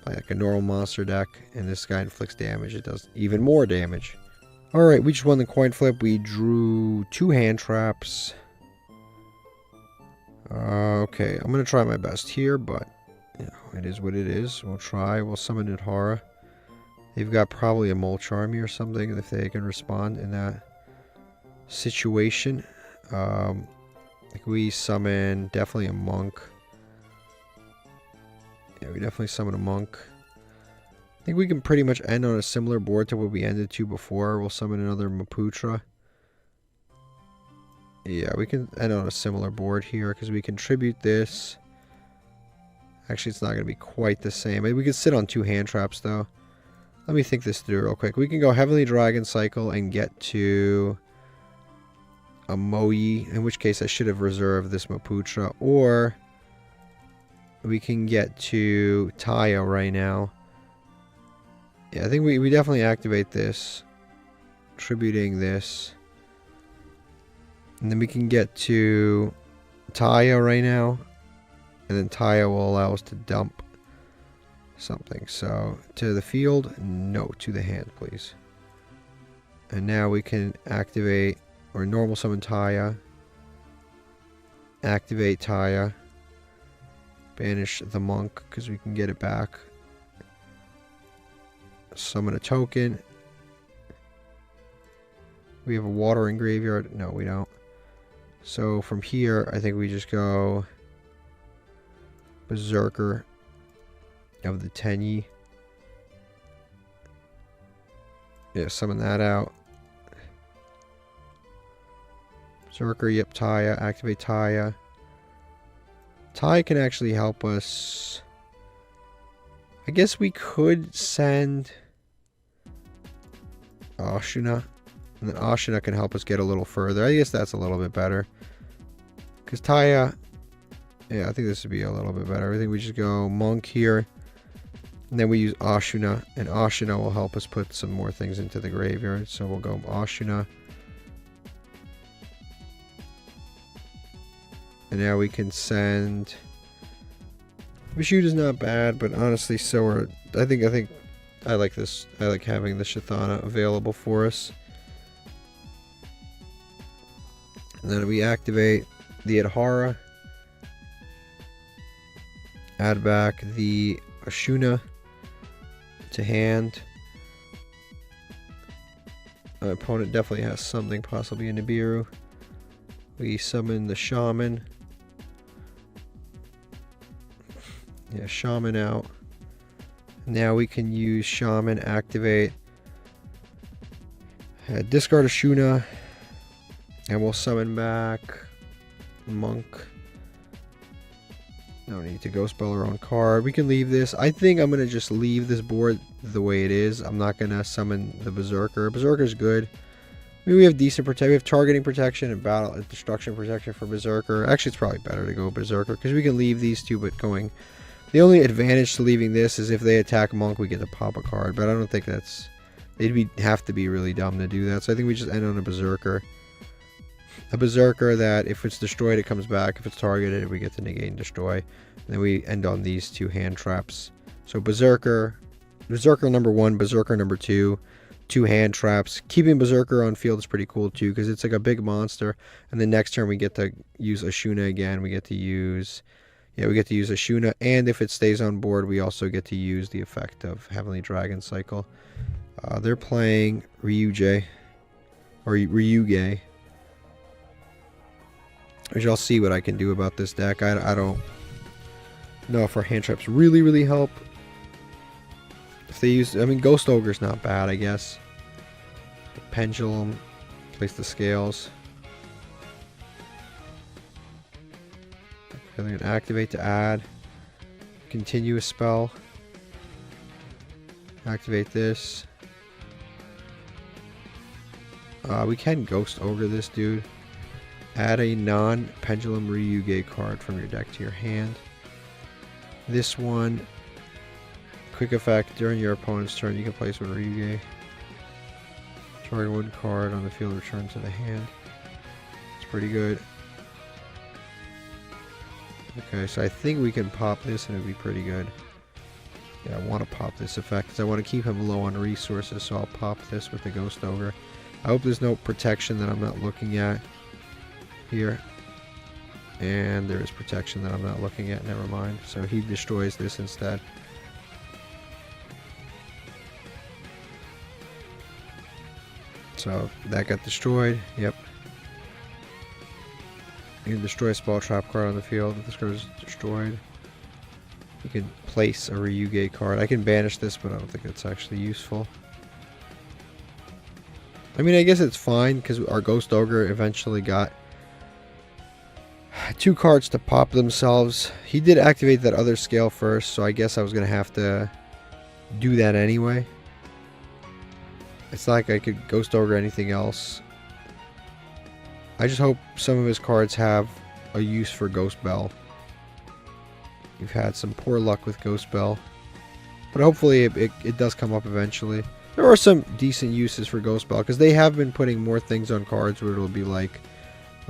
Speaker 1: like a normal monster deck, and this guy inflicts damage. It does even more damage. Alright, we just won the coin flip. We drew 2 hand traps. Okay, I'm going to try my best here, but you know, it is what it is. We'll try. We'll summon Nidhara. They've got probably a Mole Charmy or something if they can respond in that situation. Like we summon definitely a Monk. Yeah, we definitely summon a Monk. I think we can pretty much end on a similar board to what we ended to before. We'll summon another Maputra. Yeah, we can end on a similar board here because we contribute this. Actually, it's not going to be quite the same. Maybe we could sit on 2 hand traps though. Let me think this through real quick. We can go Heavenly Dragon Cycle and get to a Moe, in which case I should have reserved this Maputra. Or we can get to Taya right now. Yeah, I think we definitely activate this. Tributing this. And then we can get to Taya right now. And then Taya will allow us to dump something. So to the field, no, to the hand, please. And now we can activate or normal summon Taya. Activate Taya. Banish the Monk because we can get it back. Summon a token. We have a watering graveyard. No, we don't. So from here, I think we just go Berserker of the Tenyi. Yeah, summon that out. Berserker, yep, Taya. Activate Taya. Taya can actually help us. I guess we could send Ashuna. And then Ashuna can help us get a little further. I guess that's a little bit better. Because Taya... yeah, I think this would be a little bit better. I think we just go Monk here. And then we use Ashuna. And Ashuna will help us put some more things into the graveyard. So we'll go Ashuna. And now we can send... Vishuda is not bad, but honestly, so are... I think I like this. I like having the Shithana available for us. And then we activate the Adhara. Add back the Ashuna to hand. Our opponent definitely has something, possibly a Nibiru. We summon the Shaman. Yeah, Shaman out. Now we can use Shaman, activate. Discard Ashuna. And we'll summon back Monk. No need to go spell our own card. We can leave this. I think I'm going to just leave this board the way it is. I'm not going to summon the Berserker. Berserker's good. I mean, we have decent protection. We have targeting protection and battle destruction protection for Berserker. Actually, it's probably better to go Berserker because we can leave these two, but going... The only advantage to leaving this is if they attack Monk, we get to pop a card. But I don't think that's... They'd have to be really dumb to do that. So I think we just end on a Berserker. A Berserker that if it's destroyed, it comes back. If it's targeted, we get to negate and destroy. And then we end on these 2 hand traps. So Berserker number 1, Berserker number 2, 2 hand traps. Keeping Berserker on field is pretty cool too because it's like a big monster. And the next turn we get to use Ashuna again. We get to use... Yeah, we get to use Ashuna, and if it stays on board, we also get to use the effect of Heavenly Dragon Cycle. They're playing Ryuge, or Ryuge. As y'all see what I can do about this deck. I don't know if our hand traps really help. If they use, I mean, Ghost Ogre's not bad, I guess. The Pendulum, place the scales. Okay, they're gonna activate to add. Continue a spell. Activate this. We can Ghost Ogre this dude. Add a non-Pendulum Ryuge card from your deck to your hand. This one, quick effect, during your opponent's turn you can place one Ryuge. Target one card on the field, return to the hand. It's pretty good. Okay, so I think we can pop this and it'd be pretty good. Yeah, I want to pop this effect because I want to keep him low on resources, so I'll pop this with the Ghost Ogre. I hope there's no protection that I'm not looking at here. And there is protection that I'm not looking at, never mind. So he destroys this instead. So that got destroyed, yep. You can destroy a spell trap card on the field if this card is destroyed. You can place a Ryuge card. I can banish this, but I don't think it's actually useful. I mean, I guess it's fine because our Ghost Ogre eventually got 2 cards to pop themselves. He did activate that other scale first, so I guess I was going to have to do that anyway. It's not like I could Ghost Ogre anything else. I just hope some of his cards have a use for Ghost Bell. We've had some poor luck with Ghost Bell, but hopefully it does come up eventually. There are some decent uses for Ghost Bell because they have been putting more things on cards where it'll be like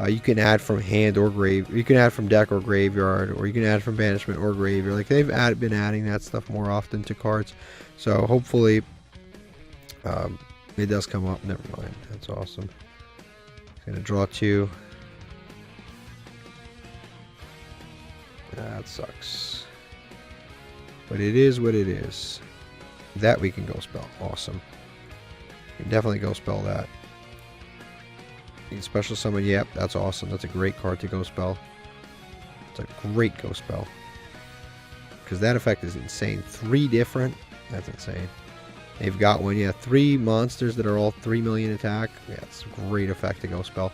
Speaker 1: you can add from hand or grave, you can add from deck or graveyard, or you can add from banishment or graveyard. Like they've been adding that stuff more often to cards, so hopefully it does come up. Never mind, that's awesome. Gonna draw 2. That sucks. But it is what it is. That we can Ghost Bell. Awesome. You can definitely Ghost Bell that. You can special summon. Yep, that's awesome. That's a great card to Ghost Bell. It's a great Ghost Bell. Because that effect is insane. 3 different. That's insane. They've got one. Yeah, 3 monsters that are all 3 million attack. Yeah, it's a great effect to Ghost Bell.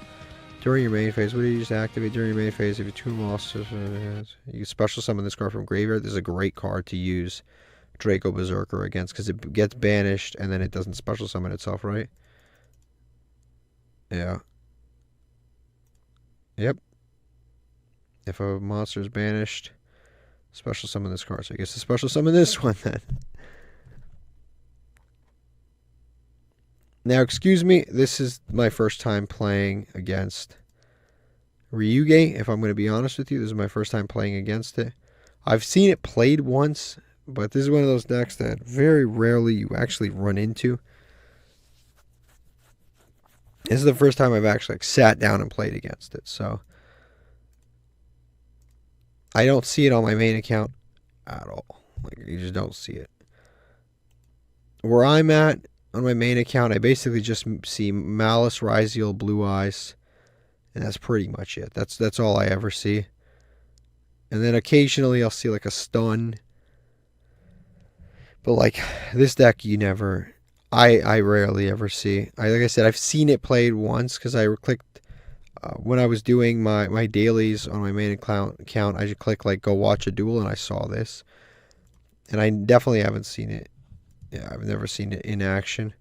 Speaker 1: During your main phase, what do you just activate during your main phase? If you 2 monsters, you can special summon this card from graveyard. This is a great card to use Draco Berserker against because it gets banished and then it doesn't special summon itself, right? Yeah. Yep. If a monster is banished, special summon this card. So I guess to special summon this one then. Now, excuse me, this is my first time playing against Ryuge, if I'm going to be honest with you. This is my first time playing against it. I've seen it played once, but this is one of those decks that very rarely you actually run into. This is the first time I've actually sat down and played against it, so I don't see it on my main account at all. Like, you just don't see it. Where I'm at, on my main account, I basically just see Malice, Ryziel, Blue Eyes, and that's pretty much it. That's all I ever see. And then occasionally I'll see like a stun. But like this deck, you never, I rarely ever see. Like I said, I've seen it played once because I clicked when I was doing my dailies on my main account. I just clicked like go watch a duel, and I saw this, and I definitely haven't seen it. Yeah, I've never seen it in action.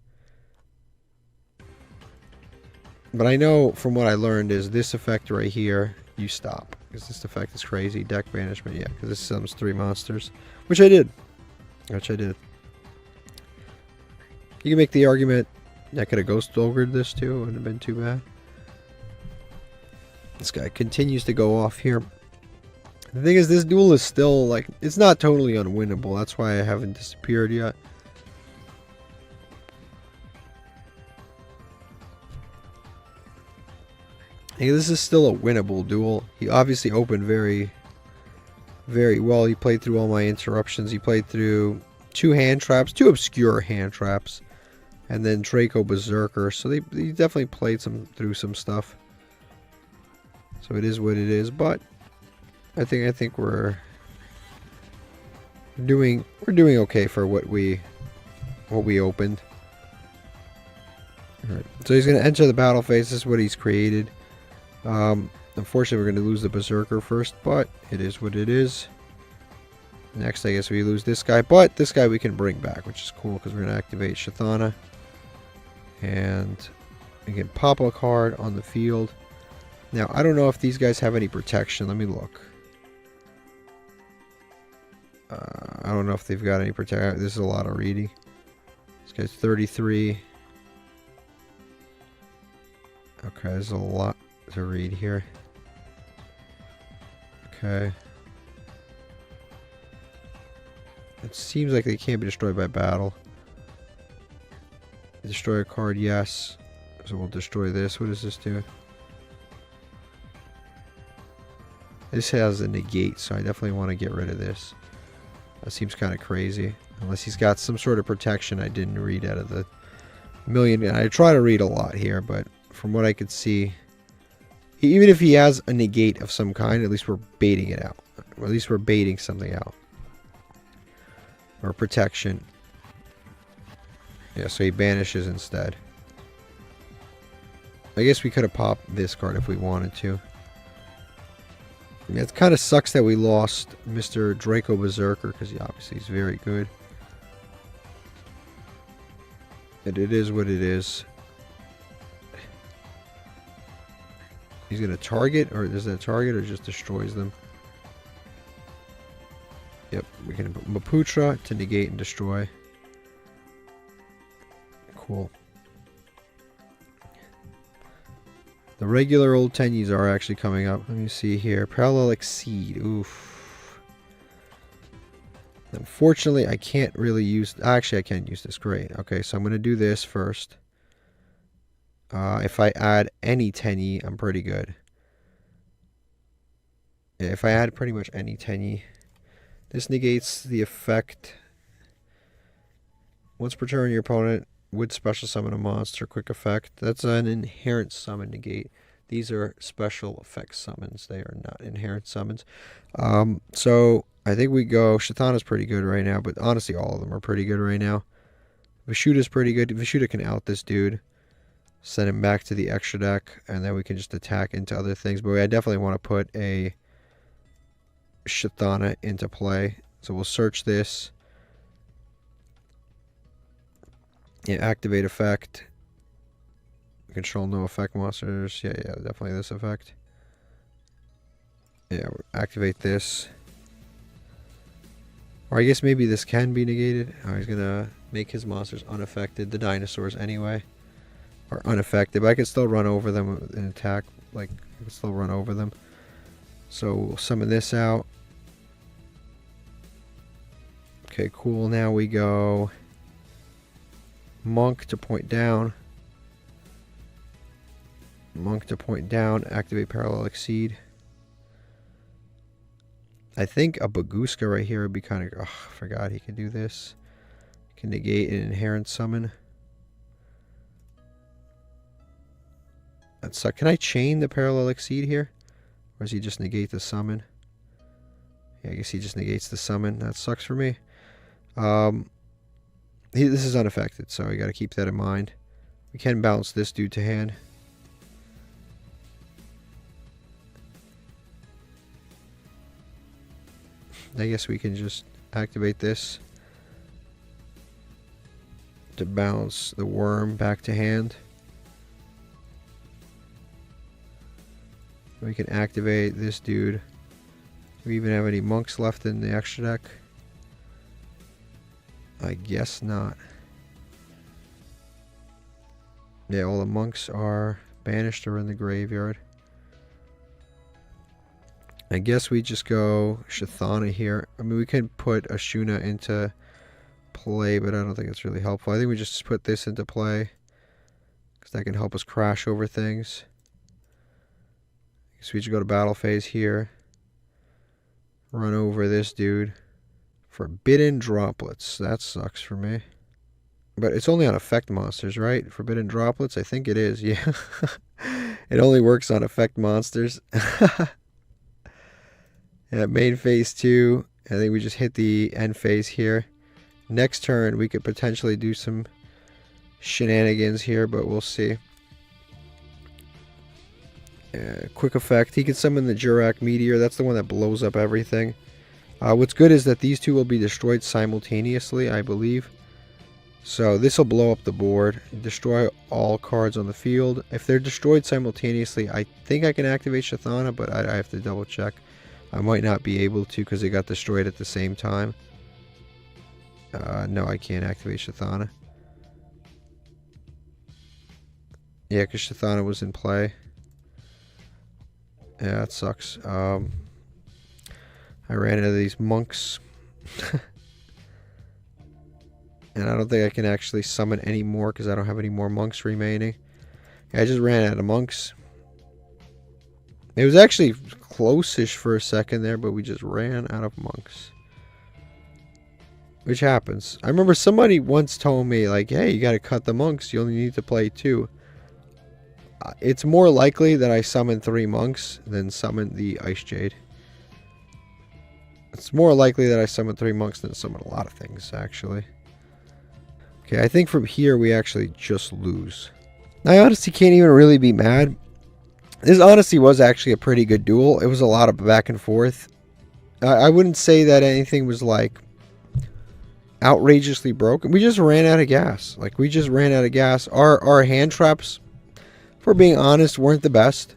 Speaker 1: But I know from what I learned is this effect right here, you stop. Because this effect is crazy. Deck banishment, yeah. Because this summons 3 monsters. Which I did. You can make the argument I could have Ghost Ogre'd this too. It wouldn't have been too bad. This guy continues to go off here. The thing is, this duel is still, like, it's not totally unwinnable. That's why I haven't disappeared yet. Hey, this is still a winnable duel. He obviously opened very, very well. He played through all my interruptions. He played through 2 hand traps, 2 obscure hand traps, and then Draco Berserker. So he definitely played through some stuff. So it is what it is, but I think we're doing okay for what we opened. All right. So he's going to enter the battle phase. This is what he's created. Unfortunately, we're going to lose the Berserker first, but it is what it is. Next, I guess we lose this guy, but this guy we can bring back, which is cool because we're going to activate Shithana. And we can pop a card on the field. Now, I don't know if these guys have any protection. Let me look. I don't know if they've got any protection. This is a lot of reading. This guy's 33. Okay, there's a lot to read here. Okay. It seems like they can't be destroyed by battle. Destroy a card, yes. So we'll destroy this. What does this do? This has a negate, so I definitely want to get rid of this. That seems kind of crazy. Unless he's got some sort of protection I didn't read out of the million. I try to read a lot here, but from what I could see, even if he has a negate of some kind, at least we're baiting it out. Or at least we're baiting something out. Or protection. Yeah, so he banishes instead. I guess we could have popped this card if we wanted to. I mean, it kind of sucks that we lost Mr. Draco Berserker, because he obviously is very good. And it is what it is. He's going to target, or is that a target, or just destroys them? Yep, we can put Maputra to negate and destroy. Cool. The regular old Tenyis are actually coming up. Let me see here. Parallel Exceed. Oof. Unfortunately, I can't really use... Actually, I can use this. Great. Okay, so I'm going to do this first. If I add any Tenyi, I'm pretty good. Yeah, if I add pretty much any Tenyi, this negates the effect. Once per turn, your opponent would special summon a monster. Quick effect. That's an inherent summon negate. These are special effect summons. They are not inherent summons. So I think we go... Shithana's pretty good right now, but honestly, all of them are pretty good right now. Vishuta's pretty good. Vishuta can out this dude. Send him back to the extra deck, and then we can just attack into other things. But I definitely want to put a Shithana into play. So we'll search this. Yeah, activate effect. Control no effect monsters. Yeah, definitely this effect. Yeah, activate this. Or I guess maybe this can be negated. Oh, he's gonna make his monsters unaffected. The dinosaurs anyway are unaffected, but I can still run over them and attack. Like, I can still run over them. So we'll summon this out. Okay, cool. Now we go Monk to point down. Monk to point down. Activate Parallel Exceed. I think a Baguska right here would be kind of... Oh, I forgot he can do this. Can negate an inherent summon. That sucks. Can I chain the Parallel Exceed here? Or does he just negate the summon? Yeah, I guess he just negates the summon. That sucks for me. This is unaffected, so we got to keep that in mind. We can bounce this dude to hand. I guess we can just activate this to bounce the worm back to hand. We can activate this dude. Do we even have any monks left in the extra deck? I guess not. Yeah, all the monks are banished or in the graveyard. I guess we just go Shithana here. I mean, we can put Ashuna into play, but I don't think it's really helpful. I think we just put this into play, because that can help us crash over things. So we should go to battle phase here. Run over this dude. Forbidden Droplets. That sucks for me. But it's only on effect monsters, right? Forbidden Droplets? I think it is, yeah. It only works on effect monsters. Yeah, main phase 2. I think we just hit the end phase here. Next turn, we could potentially do some shenanigans here, but we'll see. Quick effect. He can summon the Jurak Meteor. That's the one that blows up everything. What's good is that these two will be destroyed simultaneously, I believe. So this will blow up the board, destroy all cards on the field. If they're destroyed simultaneously, I think I can activate Shathana, but I have to double check. I might not be able to because they got destroyed at the same time. No, I can't activate Shathana. Yeah, because Shathana was in play. Yeah, that sucks. I ran into these monks. And I don't think I can actually summon any more because I don't have any more monks remaining. Yeah, I just ran out of monks. It was actually close-ish for a second there, but we just ran out of monks. Which happens. I remember somebody once told me, like, hey, you gotta cut the monks. You only need to play 2. It's more likely that I summon 3 monks than summon the Ice Jade. It's more likely that I summon 3 monks than summon a lot of things, actually. Okay, I think from here we actually just lose. I honestly can't even really be mad. This honestly was actually a pretty good duel. It was a lot of back and forth. I wouldn't say that anything was like outrageously broken. We just ran out of gas. Like, we just ran out of gas. Our hand traps, for being honest, weren't the best.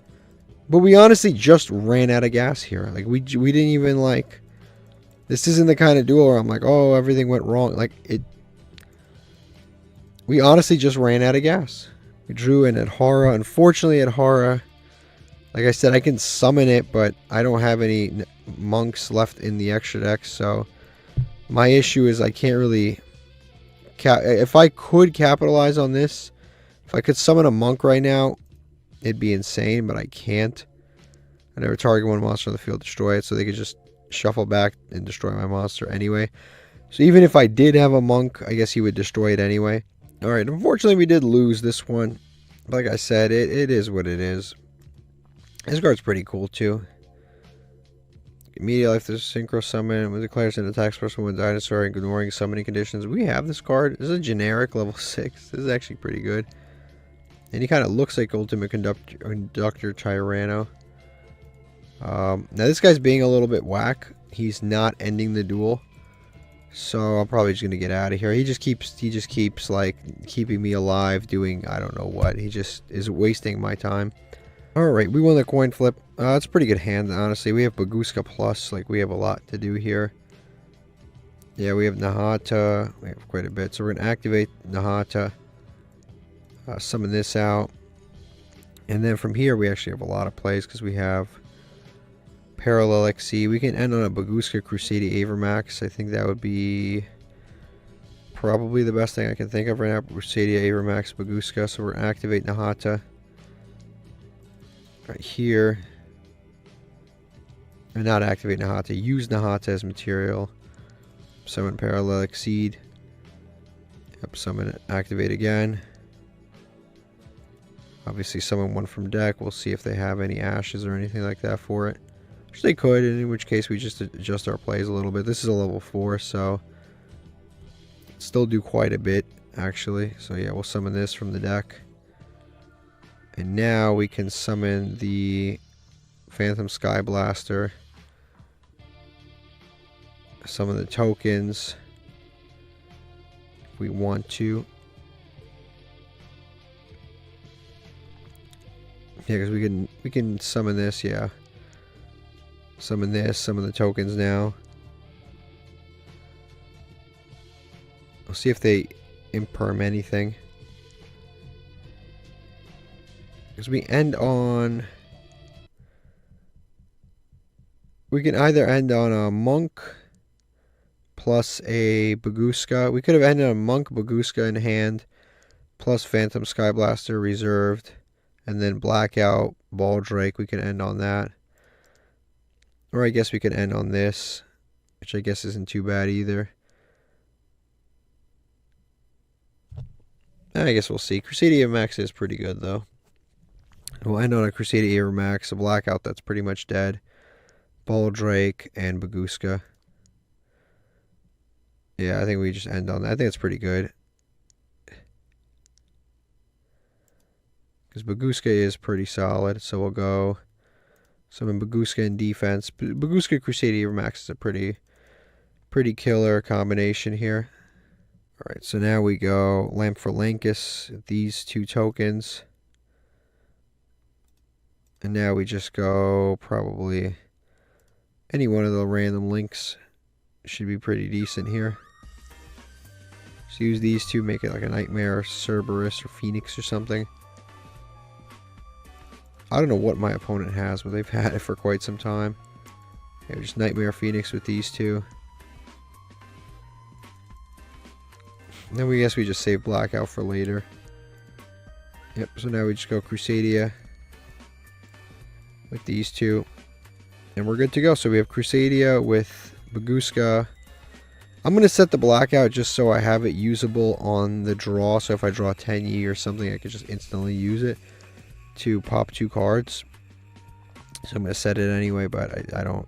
Speaker 1: But we honestly just ran out of gas here. Like, we didn't even like... This isn't the kind of duel where I'm like, oh, everything went wrong. Like, it... We honestly just ran out of gas. We drew in Adhara. Unfortunately, Adhara, like I said, I can summon it, but I don't have any monks left in the extra deck, so my issue is I can't really... If I could capitalize on this, if I could summon a monk right now, it'd be insane, but I can't. I never target one monster on the field, destroy it, so they could just shuffle back and destroy my monster anyway. So even if I did have a monk, I guess he would destroy it anyway. Alright, unfortunately we did lose this one. Like I said, it is what it is. This card's pretty cool too. Immediately after Synchro Summon, when declares an attack special with dinosaur ignoring summoning conditions. We have this card. This is a generic level 6. This is actually pretty good. And he kind of looks like Ultimate Conductor Tyranno. Now this guy's being a little bit whack. He's not ending the duel. So I'm probably just gonna get out of here. He just keeps like keeping me alive, doing I don't know what. He just is wasting my time. Alright, we won the coin flip. It's a pretty good hand, honestly. We have Baguska Plus, like we have a lot to do here. Yeah, we have Nahata. We have quite a bit. So we're gonna activate Nahata. Summon this out. And then from here we actually have a lot of plays because we have Parallel XC. We can end on a Baguska Crusadia Avermax. I think that would be probably the best thing I can think of right now. Crusadia Avermax Baguska. So we're going to activate Nahata right here. And not activate Nahata. Use Nahata as material. Summon Parallel Exceed. Yep, summon it. Activate again. Obviously summon one from deck. We'll see if they have any ashes or anything like that for it. Which they could, in which case we just adjust our plays a little bit. This is a level 4, so still do quite a bit, actually. So yeah, we'll summon this from the deck. And now we can summon the Phantom Sky Blaster. Summon the tokens if we want to. Yeah, because we can summon this, yeah. Summon this, summon the tokens now. We'll see if they imperm anything. Because we end on... We can either end on a monk plus a Baguska. We could have ended on monk, Baguska in hand, plus Phantom Sky Blaster reserved, and then Blackout, Baldrake. We can end on that. Or I guess we could end on this, which I guess isn't too bad either. I guess we'll see. Crusadia Max is pretty good, though. We'll end on a Crusader Avermax, a Blackout that's pretty much dead. Baldrake and Baguska. Yeah, I think we just end on that. I think it's pretty good. Because Baguska is pretty solid, so we'll go summon Baguska in defense. Baguska Crusader Avermax is a pretty killer combination here. Alright, so now we go Lamp for Lankus, these 2 tokens. And now we just go probably any one of the random links. Should be pretty decent here. So use these 2, make it like a Nightmare, Cerberus, or Phoenix or something. I don't know what my opponent has, but they've had it for quite some time. Yeah, just Nightmare Phoenix with these 2. And then we guess we just save Blackout for later. Yep, so now we just go Crusadia with these 2. And we're good to go. So we have Crusadia with Baguska. I'm going to set the Blackout just so I have it usable on the draw. So if I draw Tenyi or something, I could just instantly use it to pop 2 cards. So I'm going to set it anyway, but I don't.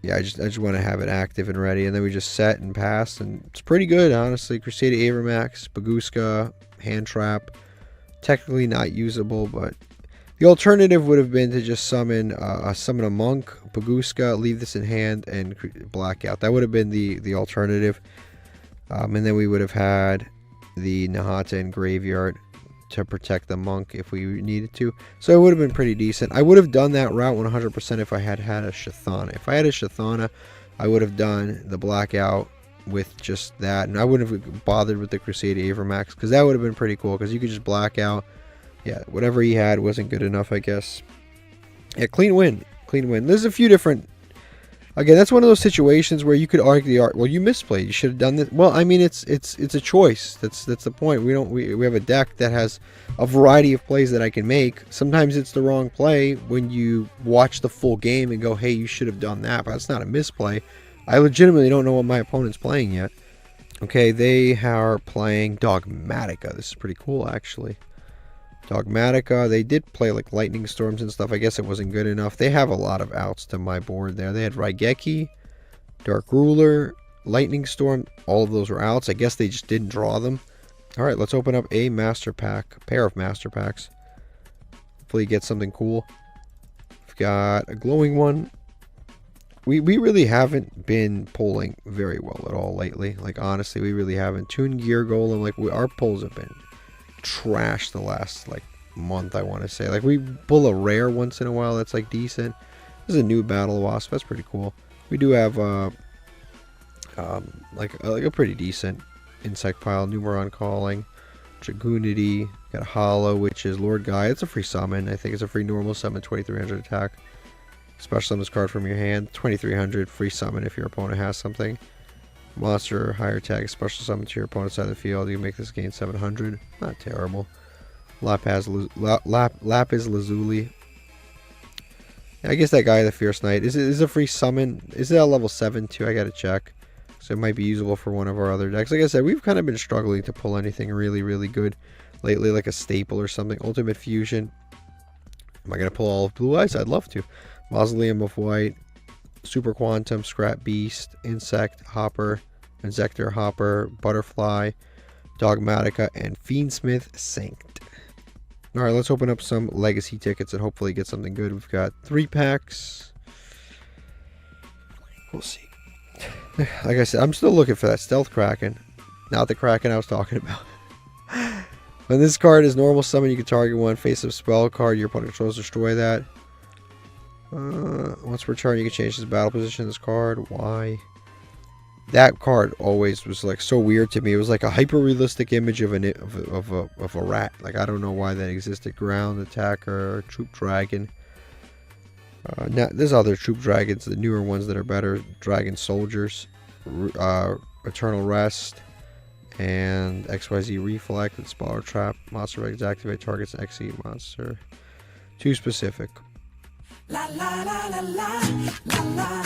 Speaker 1: Yeah, I just want to have it active and ready. And then we just set and pass. And it's pretty good, honestly. Crusader Avermax, Baguska, Hand Trap. Technically not usable, but the alternative would have been to just summon a Monk, Baguska, leave this in hand, and Blackout. That would have been the alternative. And then we would have had the Nahata in Graveyard to protect the Monk if we needed to. So it would have been pretty decent. I would have done that route 100% if I had a Shathana. If I had a Shathana, I would have done the Blackout with just that. And I wouldn't have bothered with the Crusader Avermax, because that would have been pretty cool, because you could just Blackout. Yeah, whatever he had wasn't good enough, I guess. Yeah, clean win. Clean win. There's a few different... Again, that's one of those situations where you could argue well, you misplayed. You should have done this. Well, I mean, it's a choice. That's the point. We have a deck that has a variety of plays that I can make. Sometimes it's the wrong play when you watch the full game and go, hey, you should have done that. But it's not a misplay. I legitimately don't know what my opponent's playing yet. Okay, they are playing Dogmatica. This is pretty cool, actually. Dogmatica, they did play like Lightning Storms and stuff. I guess it wasn't good enough. They have a lot of outs to my board there. They had Raigeki, Dark Ruler, Lightning Storm. All of those were outs. I guess they just didn't draw them. Alright, let's open up a Master Pack. A pair of Master Packs. Hopefully get something cool. We've got a glowing one. We really haven't been pulling very well at all lately. Like, honestly, we really haven't. Toon Gear Golem, like, our pulls have been trash the last like month, I want to say. Like, we pull a rare once in a while that's like decent. This is a new Battle Wasp. That's pretty cool. We do have like a pretty decent insect pile. Numeron Calling, Dragoonity, got a Hollow, which is Lord Guy. It's a free summon. I think it's a free normal summon, 2300 attack. Special summon this card from your hand, 2300 free summon if your opponent has something. Monster, higher tag, special summon to your opponent's side of the field. You make this gain 700. Not terrible. Lapis Lazuli. I guess that guy, the Fierce Knight, is a free summon. Is it a level 7 too? I gotta check. So it might be usable for one of our other decks. Like I said, we've kind of been struggling to pull anything really good lately, like a staple or something. Ultimate Fusion. Am I gonna pull all of Blue Eyes? I'd love to. Mausoleum of White. Super Quantum, Scrap Beast, Insect, Hopper, Insector, Hopper, Butterfly, Dogmatica, and Fiendsmith Sanct. Alright, let's open up some Legacy tickets and hopefully get something good. We've got 3 packs. We'll see. Like I said, I'm still looking for that Stealth Kraken. Not the Kraken I was talking about. When this card is normal summon, you can target one face-up spell card your opponent controls, destroy that. Once per turn, you can change his battle position. This card, why? That card always was like so weird to me. It was like a hyper-realistic image of a rat. Like, I don't know why that existed. Ground Attacker, Troop Dragon. Now there's other Troop Dragons, the newer ones that are better. Dragon Soldiers, Eternal Rest, and XYZ Reflect and Spoiler Trap. Monster Regs activate targets and execute monster. Too specific. La la la la la la la.